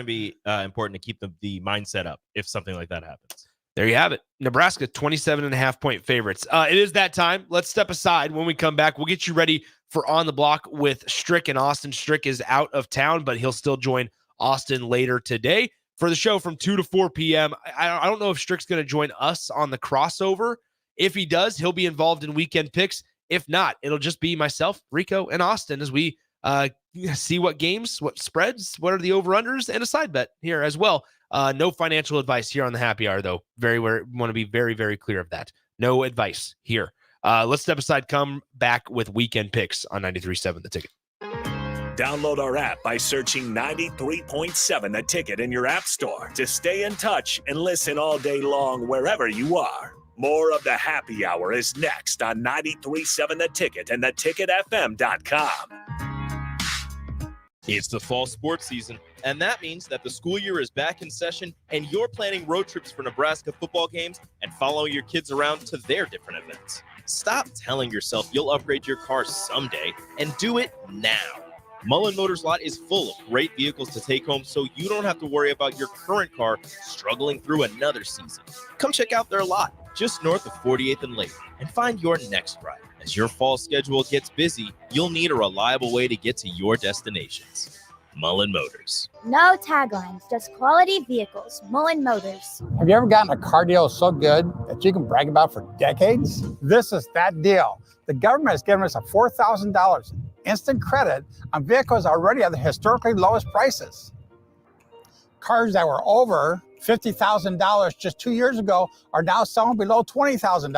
be important to keep the mindset up if something like that happens. There you have it. Nebraska, 27.5-point favorites. It is that time. Let's step aside. When we come back, we'll get you ready for On the Block with Strick and Austin. Strick is out of town, but he'll still join Austin later today for the show from 2 to 4 p.m. I don't know if Strick's going to join us on the crossover. If he does, he'll be involved in weekend picks. If not, it'll just be myself, Rico, and Austin as we see what games, what spreads, what are the over-unders, and a side bet here as well. No financial advice here on the Happy Hour, though. Want to be very, very clear of that. No advice here. Let's step aside, come back with weekend picks on 93.7 The Ticket. Download our app by searching 93.7 The Ticket in your app store to stay in touch and listen all day long wherever you are. More of the Happy Hour is next on 93.7 The Ticket and theticketfm.com. It's the fall sports season, and that means that the school year is back in session, and you're planning road trips for Nebraska football games and following your kids around to their different events. Stop telling yourself you'll upgrade your car someday and do it now. Mullen Motors Lot is full of great vehicles to take home, so you don't have to worry about your current car struggling through another season. Come check out their lot just north of 48th and Lake and find your next ride. As your fall schedule gets busy, you'll need a reliable way to get to your destinations. Mullen Motors. No taglines, just quality vehicles. Mullen Motors. Have you ever gotten a car deal so good that you can brag about for decades? This is that deal. The government has given us a $4,000 instant credit on vehicles already at the historically lowest prices. Cars that were over $50,000 just 2 years ago are now selling below $20,000.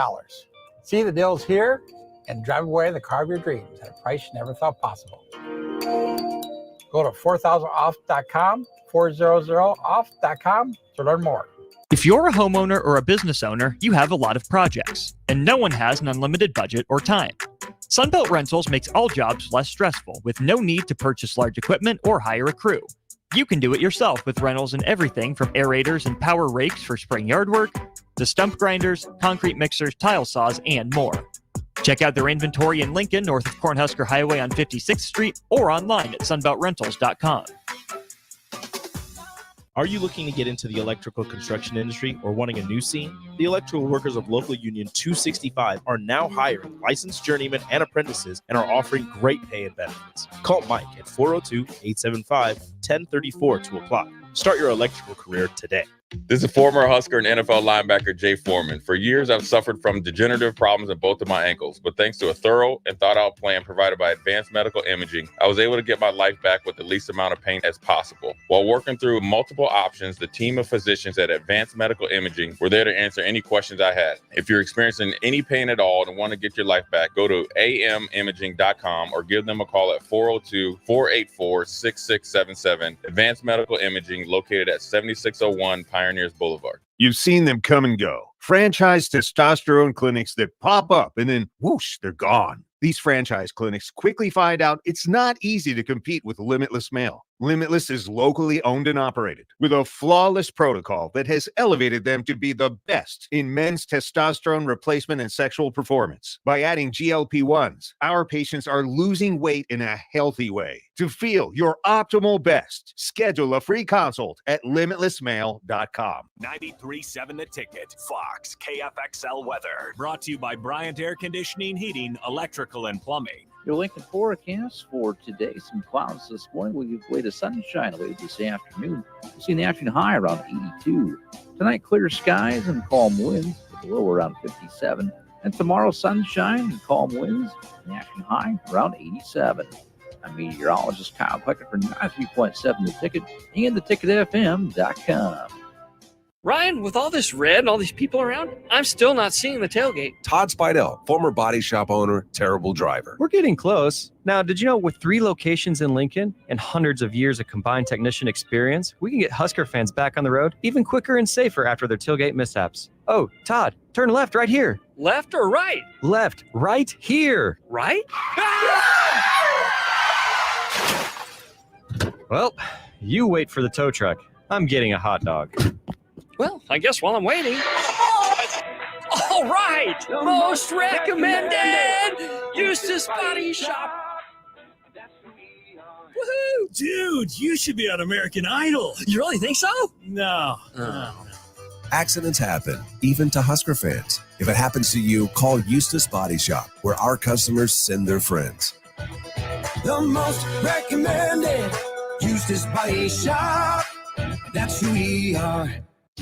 See the deals here and drive away the car of your dreams at a price you never thought possible. Go to 4000off.com, 400off.com to learn more. If you're a homeowner or a business owner, you have a lot of projects, and no one has an unlimited budget or time. Sunbelt Rentals makes all jobs less stressful with no need to purchase large equipment or hire a crew. You can do it yourself with rentals and everything from aerators and power rakes for spring yard work to stump grinders, concrete mixers, tile saws, and more. Check out their inventory in Lincoln, north of Cornhusker Highway on 56th Street, or online at sunbeltrentals.com. Are you looking to get into the electrical construction industry or wanting a new scene? The electrical workers of local union 265 are now hiring licensed journeymen and apprentices and are offering great pay and benefits. Call Mike at 402-875-1034 to apply. Start your electrical career today. This is former Husker and NFL linebacker Jay Foreman. For years, I've suffered from degenerative problems in both of my ankles, but thanks to a thorough and thought-out plan provided by Advanced Medical Imaging, I was able to get my life back with the least amount of pain as possible. While working through multiple options, the team of physicians at Advanced Medical Imaging were there to answer any questions I had. If you're experiencing any pain at all and want to get your life back, go to amimaging.com or give them a call at 402-484-6677. Advanced Medical Imaging, located at 7601 Pioneers Boulevard. You've seen them come and go. Franchise testosterone clinics that pop up and then whoosh, they're gone. These franchise clinics quickly find out it's not easy to compete with Limitless Male. Limitless is locally owned and operated with a flawless protocol that has elevated them to be the best in men's testosterone replacement and sexual performance. By adding GLP-1s, our patients are losing weight in a healthy way. To feel your optimal best, schedule a free consult at limitlessmale.com. 93.7 The Ticket, Fox, KFXL weather. Brought to you by Bryant Air Conditioning, Heating, Electrical, and Plumbing. Your Lincoln forecast for today, some clouds this morning. We'll give way to sunshine later this afternoon. We'll see the afternoon high around 82. Tonight, clear skies and calm winds, with a low around 57. And tomorrow, sunshine and calm winds, and the afternoon high around 87. I'm meteorologist Kyle Pecker for 93.7 The Ticket and theticketfm.com. Ryan, with all this red and all these people around, I'm still not seeing the tailgate. Todd Spidell, former body shop owner, terrible driver. We're getting close. Now, did you know with 3 locations in Lincoln and hundreds of years of combined technician experience, we can get Husker fans back on the road even quicker and safer after their tailgate mishaps? Oh, Todd, turn left right here. Left or right? Left, right here. Right? Well, you wait for the tow truck. I'm getting a hot dog. Well, I guess while I'm waiting. All right! Most recommended! Eustace Body Shop. Woohoo! Dude, you should be on American Idol. You really think so? No. Accidents happen, even to Husker fans. If it happens to you, call Eustace Body Shop, where our customers send their friends. The most recommended Eustace Body Shop. That's who we are.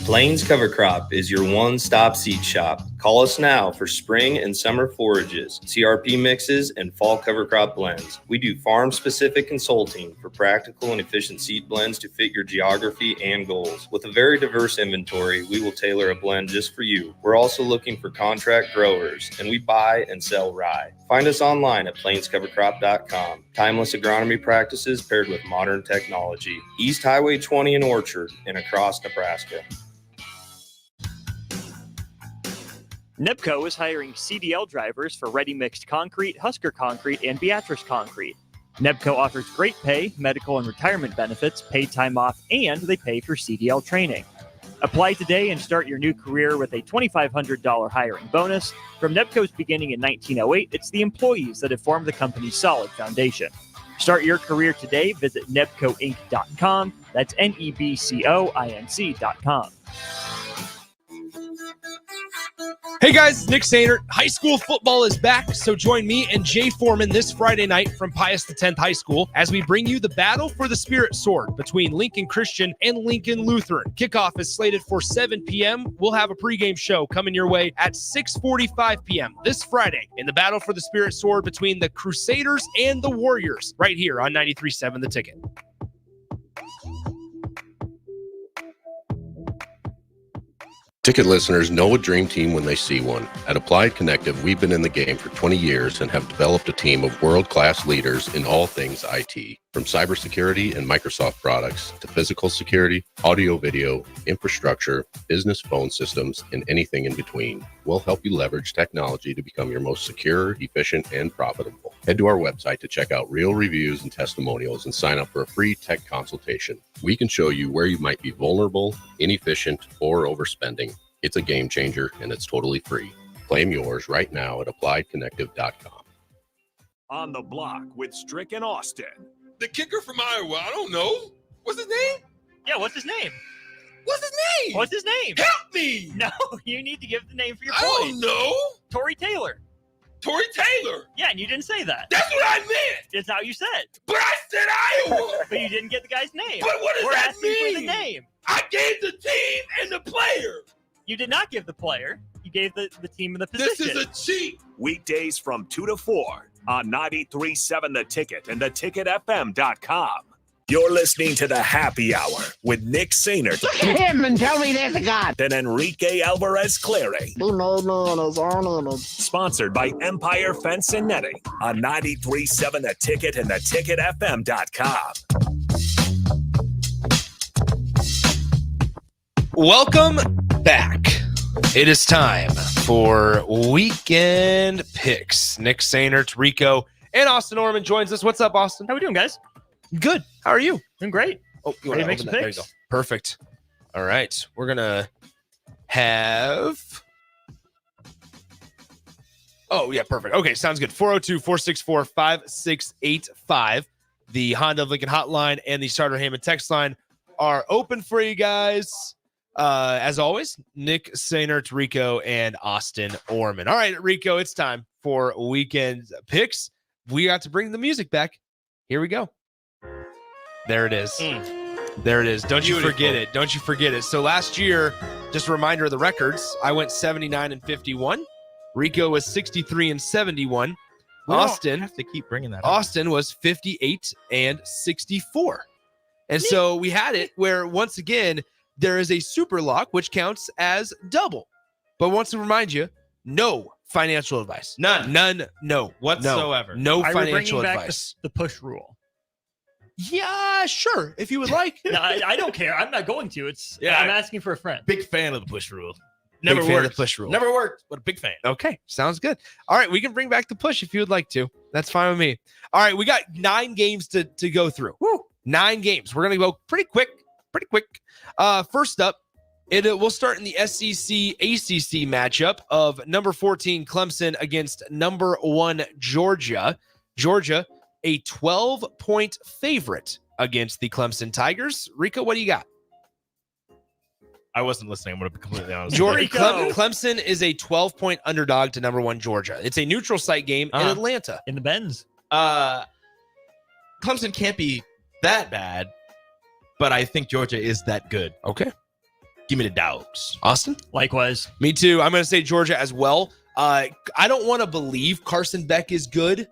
Plains Cover Crop is your one-stop seed shop. Call us now for spring and summer forages, CRP mixes, and fall cover crop blends. We do farm-specific consulting for practical and efficient seed blends to fit your geography and goals. With a very diverse inventory, we will tailor a blend just for you. We're also looking for contract growers, and we buy and sell rye. Find us online at plainscovercrop.com. Timeless agronomy practices paired with modern technology. East Highway 20 in Orchard and across Nebraska. NEBCO is hiring CDL drivers for Ready Mixed Concrete, Husker Concrete, and Beatrice Concrete. NEBCO offers great pay, medical and retirement benefits, paid time off, and they pay for CDL training. Apply today and start your new career with a $2,500 hiring bonus. From NEBCO's beginning in 1908, it's the employees that have formed the company's solid foundation. Start your career today. Visit nebcoinc.com. That's NEBCOINC.com. Hey guys, Nick Sainer. High school football is back, so join me and Jay Foreman this Friday night from Pius X High School as we bring you the battle for the Spirit Sword between Lincoln Christian and Lincoln Lutheran. Kickoff is slated for 7 p.m. We'll have a pregame show coming your way at 6:45 p.m. this Friday in the battle for the Spirit Sword between the Crusaders and the Warriors right here on 93.7 The Ticket. Ticket listeners know a dream team when they see one. At Applied Connective, we've been in the game for 20 years and have developed a team of world-class leaders in all things IT, from cybersecurity and Microsoft products to physical security, audio-video, infrastructure, business phone systems, and anything in between. We'll help you leverage technology to become your most secure, efficient, and profitable. Head to our website to check out real reviews and testimonials and sign up for a free tech consultation. We can show you where you might be vulnerable, inefficient, or overspending. It's a game changer, and it's totally free. Claim yours right now at appliedconnective.com. On the block with Strick and Austin. The kicker from Iowa, I don't know. What's his name? Yeah, what's his name? What's his name? What's his name? Help me! No, you need to give the name for your I boy. don't know. Tory Taylor. Tory Taylor. Yeah, and you didn't say that. That's what I meant. That's how you said. But I said Iowa. But you didn't get the guy's name. But what does We're that asking mean? for the name. I gave the team and the player. You did not give the player. You gave the team and the position. This is a cheat. Weekdays from 2 to 4 on 93.7 The Ticket and theticketfm.com. You're listening to the Happy Hour with Nick Sainer. Look at him and tell me there's a God. And Enrique Alvarez Clary. Sponsored by Empire Fence and Netting on 93.7 The Ticket and theticketfm.com. Welcome back. It is time for Weekend Picks. Nick Sainer, Rico, and Austin Orman joins us. What's up, Austin? How we doing, guys? Good. How are you? Doing great. Oh, you Ready want to to make some There you picks? go. Perfect. All right. We're going to have... Oh, yeah, perfect. Okay, sounds good. 402-464-5685. The Honda of Lincoln hotline and the Starter Heyman text line are open for you guys. As always, Nick Sainer, Rico, and Austin Orman. All right, Rico, it's time for Weekend Picks. We got to bring the music back. Here we go. There it is. There it is. Don't you forget it. Don't you forget it. So last year, just a reminder of the records, I went 79-51. Rico was 63-71. Austin have to keep bringing that up. Austin was 58-64. And so we had it where, once again, there is a super lock, which counts as double. But wants to remind you, no financial advice. None. No. Whatsoever. No Are we financial bringing back advice. the push rule? Yeah, sure. If you would like. No, I don't care. I'm not going to. I'm asking for a friend. Big fan of the push rule. Big Never fan of worked. the push rule. Never worked, but a big fan. Okay, sounds good. All right, we can bring back the push if you would like to. That's fine with me. All right, we got 9 games to go through. Woo, 9 games. We're going to go pretty quick. First up, we'll start in the SEC ACC matchup of number 14 Clemson against number 1 Georgia. Georgia, a 12-point favorite against the Clemson Tigers. Rico, what do you got? I wasn't listening. I'm going to be completely honest. Clemson is a 12-point underdog to number 1 Georgia. It's a neutral site game in Atlanta. In the Benz. Clemson can't be that bad, but I think Georgia is that good. Okay. Give me the dogs. Austin? Likewise. Me too. I'm going to say Georgia as well. I don't want to believe Carson Beck is good,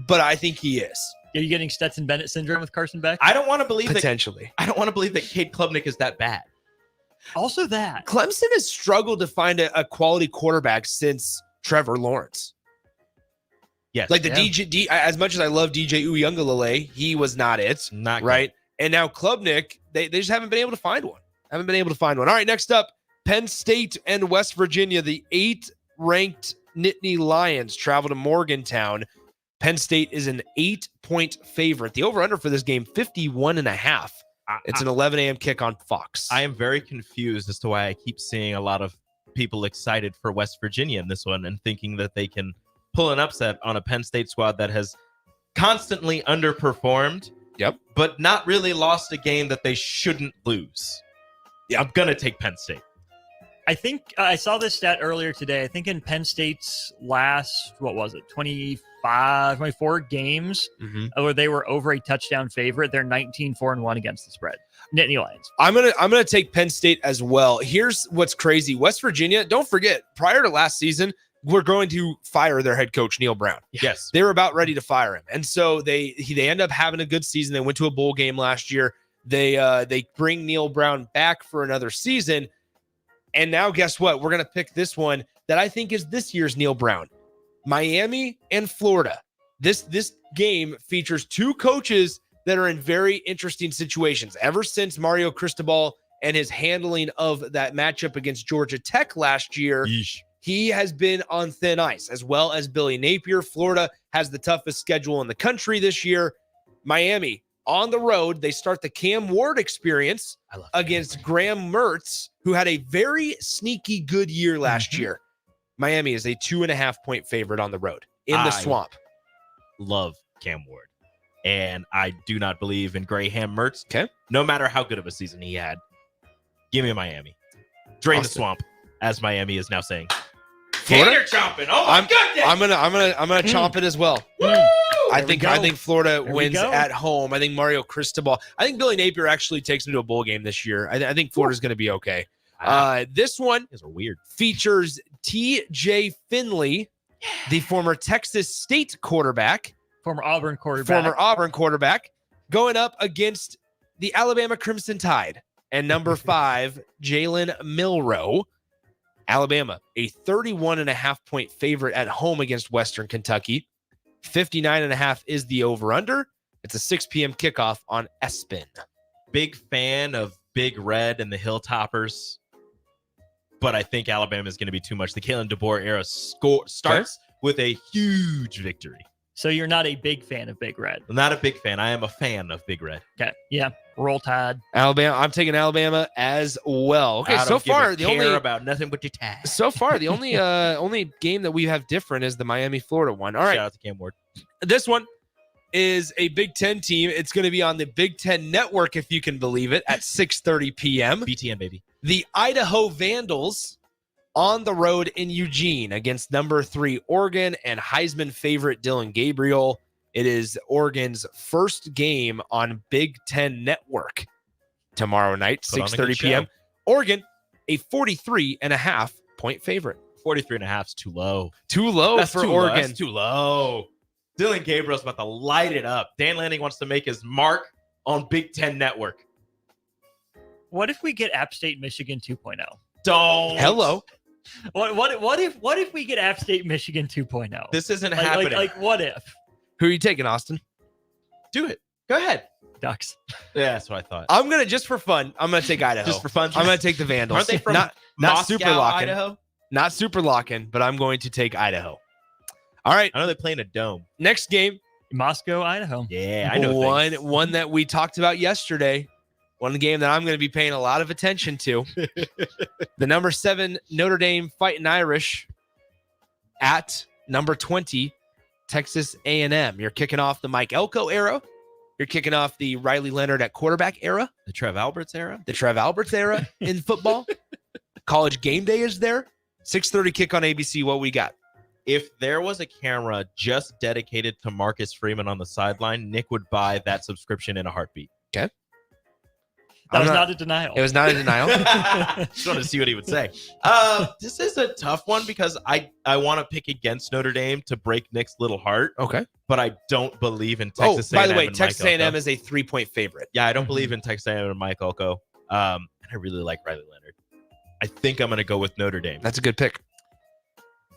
but I think he is. Are you getting Stetson Bennett syndrome with Carson Beck? I don't want to believe Potentially. I don't want to believe that Cade Klubnik is that bad. Also that. Clemson has struggled to find a quality quarterback since Trevor Lawrence. Yes. Like as much as I love DJ Uiagalelei, he was not it. Not good. Right. And now Klubnik, they just haven't been able to find one. All right, next up, Penn State and West Virginia. The 8th-ranked Nittany Lions travel to Morgantown. Penn State is an 8-point favorite. The over-under for this game, 51.5. It's an 11 a.m. kick on Fox. I am very confused as to why I keep seeing a lot of people excited for West Virginia in this one and thinking that they can pull an upset on a Penn State squad that has constantly underperformed. Yep. But not really lost a game that they shouldn't lose. Yeah, I'm going to take Penn State. I think I saw this stat earlier today. I think in Penn State's last, 24 games where they were over a touchdown favorite, they're 19-4-1 against the spread. Nittany Lions. I'm gonna take Penn State as well. Here's what's crazy. West Virginia, don't forget, prior to last season, we're going to fire their head coach, Neil Brown. Yes. They were about ready to fire him. And so they end up having a good season. They went to a bowl game last year. They bring Neil Brown back for another season. And now guess what? We're going to pick this one that I think is this year's Neil Brown. Miami and Florida. This game features two coaches that are in very interesting situations. Ever since Mario Cristobal and his handling of that matchup against Georgia Tech last year, he has been on thin ice, as well as Billy Napier. Florida has the toughest schedule in the country this year. Miami on the road, they start the Cam Ward experience against Graham Mertz, who had a very sneaky good year last year. Miami is a 2.5-point favorite on the road in the swamp. Love Cam Ward. And I do not believe in Graham Mertz. Okay. No matter how good of a season he had. Give me Miami. Drain the swamp, as Miami is now saying. Florida? Gator chomping. Oh my goodness. I'm gonna chomp it as well. I think Florida wins at home. I think Mario Cristobal. I think Billy Napier actually takes him to a bowl game this year. I think Florida's going to be okay. This one is weird. Features T.J. Finley, the former Texas State quarterback, former Auburn quarterback, going up against the Alabama Crimson Tide and number 5 Jalen Milroe. Alabama, a 31.5-point favorite at home against Western Kentucky. 59.5 is the over-under. It's a 6 p.m. kickoff on ESPN. Big fan of Big Red and the Hilltoppers, but I think Alabama is going to be too much. The Kalen DeBoer era starts with a huge victory. So you're not a big fan of Big Red? I'm not a big fan. I am a fan of Big Red. Okay. Yeah. Roll Tide. Alabama. I'm taking Alabama as well. Okay. So far, the only about nothing but your tag. So far, the only game that we have different is the Miami Florida one. All right. Shout out to Cam Ward. This one is a Big Ten team. It's going to be on the Big Ten Network, if you can believe it, at 6:30 p.m. BTN, baby. The Idaho Vandals on the road in Eugene against number 3 Oregon and Heisman favorite Dylan Gabriel. It is Oregon's first game on Big Ten Network tomorrow night, 6:30 p.m. Oregon, a 43.5-point favorite. 43.5 is too low. Too low for Oregon. That's too low. Dylan Gabriel's about to light it up. Dan Lanning wants to make his mark on Big Ten Network. What if we get App State Michigan 2.0? Don't. Hello. What if we get App State Michigan 2.0? This isn't happening. Like what if? Who are you taking, Austin? Do it. Go ahead. Ducks. Yeah, that's what I thought. I'm gonna just for fun. I'm gonna take Idaho. Just for fun. I'm gonna take the Vandals. Aren't they from not Moscow, super locking? Idaho? Not super locking, but I'm going to take Idaho. All right. I know they play in a dome. Next game, Moscow, Idaho. Yeah, I know one that we talked about yesterday. One game that I'm going to be paying a lot of attention to. The number 7 Notre Dame Fighting Irish at number 20 Texas A&M. You're kicking off the Mike Elko era. You're kicking off the Riley Leonard at quarterback era. The Trev Alberts era. The Trev Alberts era in football. College game day is there. 6:30 kick on ABC. What we got? If there was a camera just dedicated to Marcus Freeman on the sideline, Nick would buy that subscription in a heartbeat. Okay. That was not a denial. It was not a denial. Just wanted to see what he would say. This is a tough one because I want to pick against Notre Dame to break Nick's little heart. Okay. But I don't believe in Texas A&M. By the way, and Texas Mike A&M Elko. is a 3-point favorite. Yeah, I don't believe in Texas A&M and Mike Elko. And I really like Riley Leonard. I think I'm going to go with Notre Dame. That's a good pick.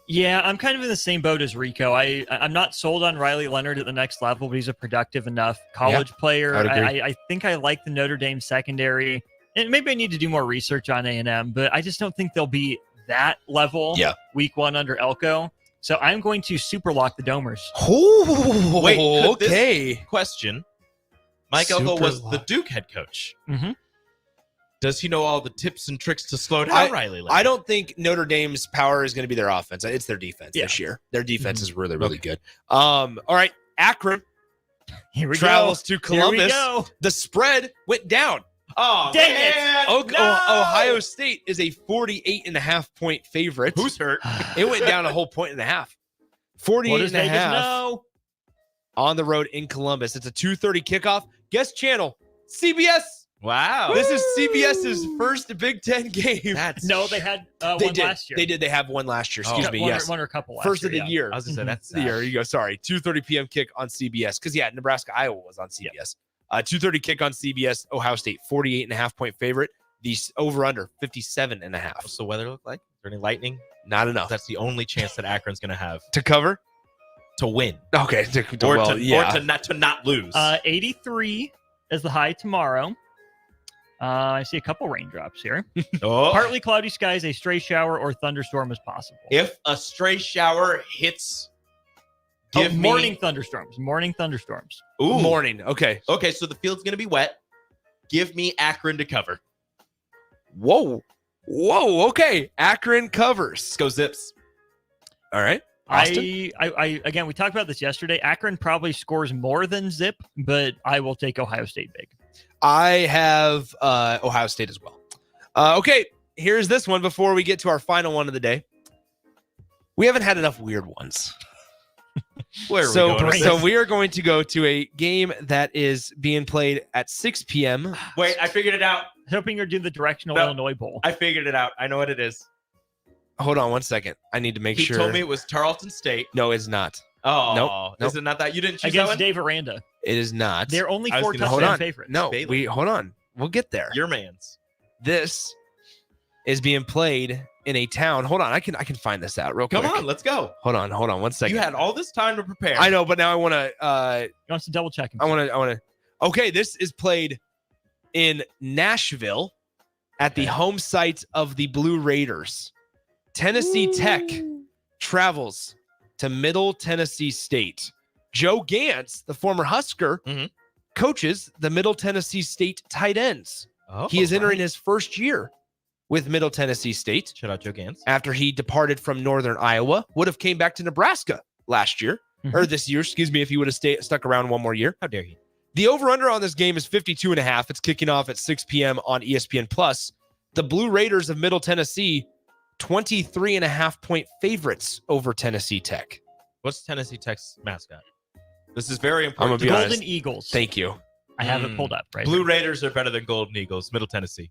Yeah, I'm kind of in the same boat as Rico. I'm not sold on Riley Leonard at the next level, but he's a productive enough college player. I think I like the Notre Dame secondary. And maybe I need to do more research on A&M, but I just don't think they'll be that level week 1 under Elko. So I'm going to super lock the Domers. Oh, wait, okay. Question. Mike Elko was the Duke head coach. Mm-hmm. Does he know all the tips and tricks to slow down Riley Leonard? I don't think Notre Dame's power is going to be their offense. It's their defense this year. Their defense is really, really good. All right. Akron Here we travels go. to Columbus. Here we go. The spread went down. Oh, dang man. it! No! Ohio State is a 48.5-point favorite. Who's hurt? It went down a whole point and a half. 48 What does and a Vegas half know? on the road in Columbus. It's a 2:30 kickoff. Guest channel, CBS. Wow. This is CBS's first Big Ten game. No, they had one last year. They did. They have one last year. Excuse me. One Yes. or a couple last First year, of the yeah. year. I was going to say, that's The year. You go. Sorry. 2:30 p.m. kick on CBS. Because, yeah, Nebraska, Iowa was on CBS. 2:30 kick on CBS. Ohio State, 48.5-point favorite. The over-under, 57.5. What's the weather look like? Is there any lightning? Not enough. That's the only chance that Akron's going to have To cover? to win. Okay. Or well, yeah. to not lose. 83 is the high tomorrow. I see a couple raindrops here. Oh. Partly cloudy skies, a stray shower or thunderstorm is possible. If a stray shower hits, give me morning thunderstorms. Morning thunderstorms. Ooh. Morning. Okay. Okay, so the field's going to be wet. Give me Akron to cover. Whoa. Okay. Akron covers. Let's go Zips. All right. Austin? I again, we talked about this yesterday. Akron probably scores more than Zip, but I will take Ohio State big. I have Ohio State as well. Okay, here's this one before we get to our final one of the day. We haven't had enough weird ones. So we are going to go to a game that is being played at 6 p.m. Wait, I figured it out. Hoping you're doing the directional No. Illinois Bowl. I figured it out. I know what it is. Hold on one second. I need to make He sure. told me it was Tarleton State. No, it's not. Oh, Nope. Is it not that? You didn't choose that Against one? Dave Aranda. It is not. They're only I was 4 gonna- Hold touchdown on. favorites. No, Baylor. hold on. We'll get there. Your man's. This is being played in a town. Hold on. I can find this out real quick. Come on, let's go. Hold on 1 second. You had all this time to prepare. I know, but now I want to You want to double check him? I want to. Okay, this is played in Nashville at the home site of the Blue Raiders. Tennessee Tech travels to Middle Tennessee State. Joe Gantz, the former Husker, coaches the Middle Tennessee State tight ends. Oh, He is entering his first year with Middle Tennessee State. Shout out Joe Gantz. After he departed from Northern Iowa, would have came back to Nebraska last year, or this year, excuse me, if he would have stuck around one more year. How dare you? The over-under on this game is 52.5. It's kicking off at 6 p.m. on ESPN+. The Blue Raiders of Middle Tennessee, 23.5-point favorites over Tennessee Tech. What's Tennessee Tech's mascot? This is very I'm important. gonna be Golden honest. Eagles. Thank you. I have it pulled up right Blue here. Raiders are better than Golden Eagles. Middle Tennessee.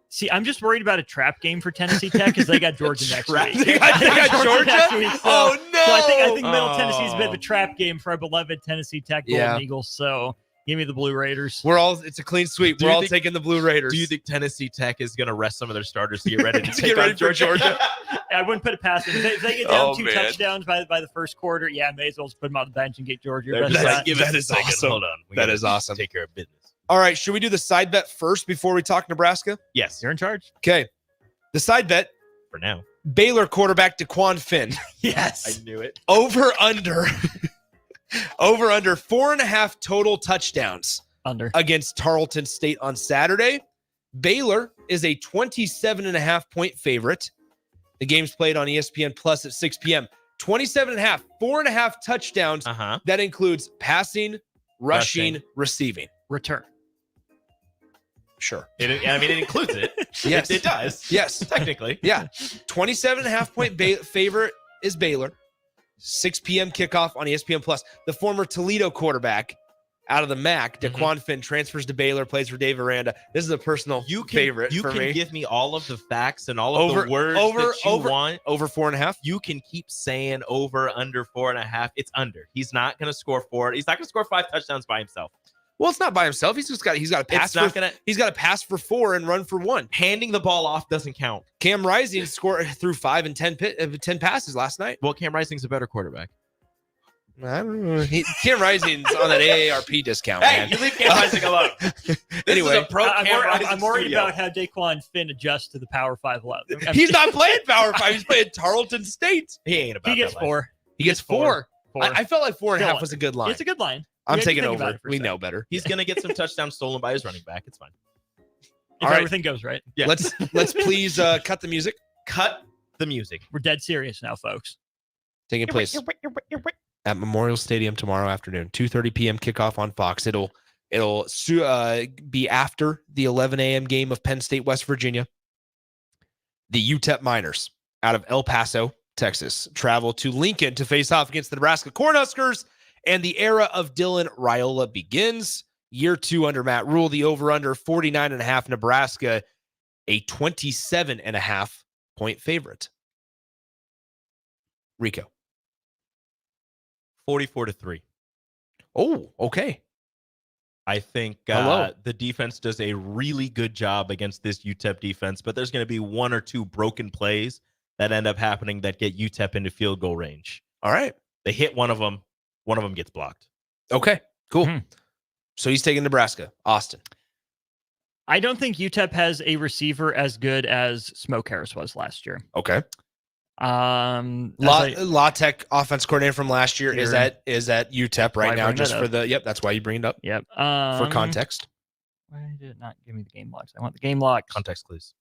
See, I'm just worried about a trap game for Tennessee Tech because they got Georgia next Trap- week. They got Georgia next Georgia? week, so, Oh, no! So I think Middle Oh. Tennessee is a bit of a trap game for our beloved Tennessee Tech Golden Yeah. Eagles. So give me the Blue Raiders. It's a clean sweep. Do We're you all think- taking the Blue Raiders. Do you think Tennessee Tech is going to rest some of their starters to get ready to To take get ready on for Georgia? I wouldn't put it past them. If they get down Oh, 2 man. touchdowns by the first quarter, yeah, may as well just put them on the bench and get Georgia. They're Best just shot. like, give That us a is second. awesome. Hold on. We That gotta is awesome. Take care of business. All right, should we do the side bet first before we talk Nebraska? Yes. You're in charge. Okay. The side bet, For now. Baylor quarterback DeQuan Finn. Yes. I knew it. Over under 4.5 total touchdowns Under. against Tarleton State on Saturday. Baylor is a 27.5-point favorite. The game's played on ESPN Plus at 6 p.m. 27.5, 4.5 touchdowns. That includes passing, rushing, receiving. Return. Sure. It includes it. Yes. It does. Yes. Technically. Yeah. 27.5-point favorite is Baylor. 6 p.m. kickoff on ESPN Plus. The former Toledo quarterback out of the MAC, DeQuan Finn, transfers to Baylor, plays for Dave Aranda. This is a personal favorite You for can me. give me all of the facts and all of the words that you want. Over 4.5. You can keep saying over, under 4.5. It's under. He's not going to score 4. He's not going to score 5 touchdowns by himself. Well, it's not by himself. He's got to pass. He's got to pass for 4 and run for 1. Handing the ball off doesn't count. Cam Rising scored through 5 and 10 passes last night. Well, Cam Rising's a better quarterback. I don't know. Cam Rising's on that AARP discount. Hey, man. you leave Cam Rising alone. Anyway, I'm worried about how Daquan Finn adjusts to the Power 5 level. He's not playing Power 5. He's playing Tarleton State. He ain't about He gets that life. 4. He gets 4. I felt like 4.5 Still was a good line. It's a good line. I'm You had to taking think about over. it for a We second. know better. He's going to get some touchdowns stolen by his running back. It's fine. If All right. everything goes right. Yeah. Let's please cut the music. Cut the music. We're dead serious now, folks. Taking place at Memorial Stadium tomorrow afternoon, 2:30 p.m. kickoff on Fox. It'll It'll be after the 11 a.m. game of Penn State, West Virginia. The UTEP Miners out of El Paso, Texas, travel to Lincoln to face off against the Nebraska Cornhuskers, and the era of Dylan Raiola begins. Year 2 under Matt Rule, the over-under 49.5 Nebraska, a 27.5 point favorite. Rico. 44-3. Oh, okay. I think the defense does a really good job against this UTEP defense, but there's going to be one or two broken plays that end up happening that get UTEP into field goal range. All right. They hit one of them gets blocked. Okay, cool. So he's taking Nebraska. Austin. I don't think UTEP has a receiver as good as Smoke Harris was last year. Okay. La Tech offense coordinator from last year is at UTEP right now, just for the that's why you bring it up. Yep. For context. Why did it not give me the game logs? I want the game logs. Context, please.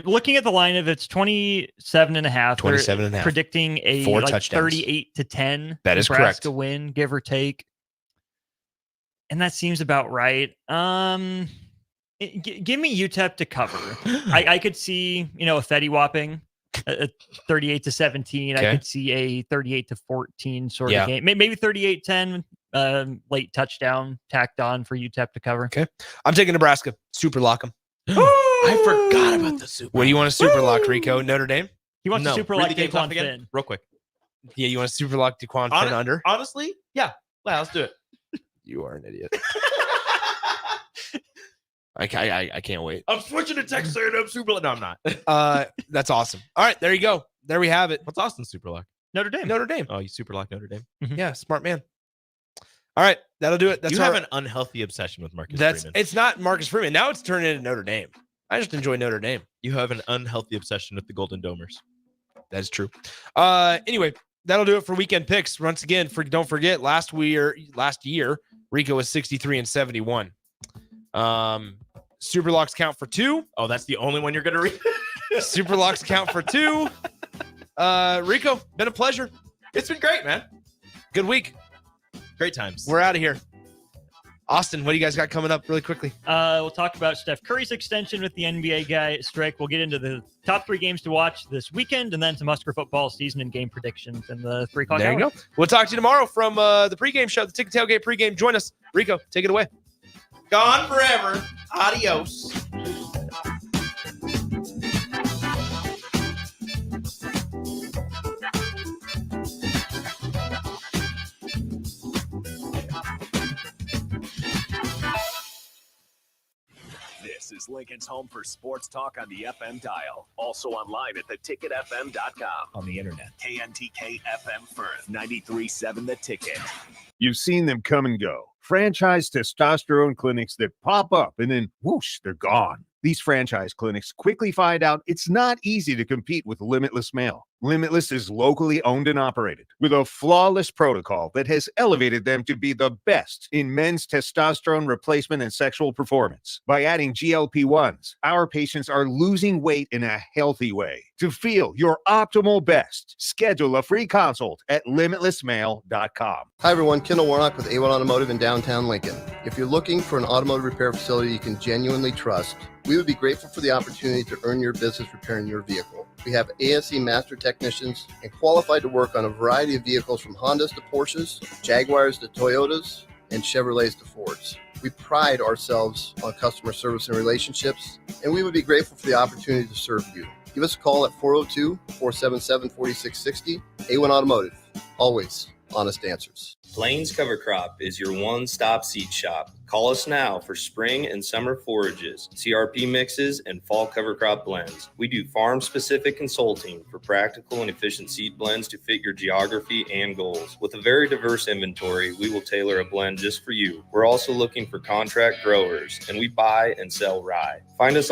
Looking at the line of it's 27.5. 27.5. Predicting a 4 touchdowns. 38-10. That is Nebraska correct. win, give or take. And that seems about right. Give me UTEP to cover. I could see, a Fetty whopping, a 38-17. Okay. I could see a 38-14 sort of game. Maybe 38-10, late touchdown tacked on for UTEP to cover. Okay. I'm taking Nebraska. Super lock them. I forgot about the super. What do you want to super lock, Rico? Notre Dame? He wants to super lock Daquan again, Finn. real quick. Yeah, you want to super lock Daquan Finn under? Honestly, yeah. Well, let's do it. You are an idiot. I can't wait. I'm switching to Texas A&M super lock. No, I'm not. That's awesome. All right, there you go. There we have it. What's Austin's super lock? Notre Dame. Notre Dame. Oh, you super lock Notre Dame? Yeah, smart man. All right, that'll do it. That's you have an unhealthy obsession with Marcus Freeman. It's not Marcus Freeman. Now it's turned into Notre Dame. I just enjoy Notre Dame. You have an unhealthy obsession with the Golden Domers. That is true. Anyway, that'll do it for weekend picks. Once again, don't forget last year Rico was 63-71. Super locks count for 2. Oh, that's the only one you're gonna read. Super locks count for 2. Rico, been a pleasure. It's been great, man. Good week. Great times. We're out of here. Austin, what do you guys got coming up really quickly? We'll talk about Steph Curry's extension with the NBA guy strike. We'll get into the top 3 games to watch this weekend, and then some Husker football season and game predictions and the 3 o'clock. There you go. We'll talk to you tomorrow from the pregame show, the Ticket Tailgate pregame. Join us. Rico, take it away. Gone forever. Adios. This is Lincoln's home for sports talk on the FM dial. Also online at theticketfm.com. On the internet, KNTK FM Firth, 93.7 The Ticket. You've seen them come and go. Franchise testosterone clinics that pop up and then whoosh, they're gone. These franchise clinics quickly find out it's not easy to compete with Limitless Male. Limitless is locally owned and operated with a flawless protocol that has elevated them to be the best in men's testosterone replacement and sexual performance. By adding GLP-1s, our patients are losing weight in a healthy way. To feel your optimal best, schedule a free consult at limitlessmale.com. Hi, everyone. Kendall Warnock with A1 Automotive in downtown Lincoln. If you're looking for an automotive repair facility you can genuinely trust, we would be grateful for the opportunity to earn your business repairing your vehicle. We have ASE master technicians and qualified to work on a variety of vehicles from Hondas to Porsches, Jaguars to Toyotas, and Chevrolets to Fords. We pride ourselves on customer service and relationships, and we would be grateful for the opportunity to serve you. Give us a call at 402-477-4660. A1 Automotive. Always honest answers. Plains Cover Crop is your one-stop seed shop. Call us now for spring and summer forages, CRP mixes, and fall cover crop blends. We do farm-specific consulting for practical and efficient seed blends to fit your geography and goals. With a very diverse inventory, we will tailor a blend just for you. We're also looking for contract growers, and we buy and sell rye. Find us on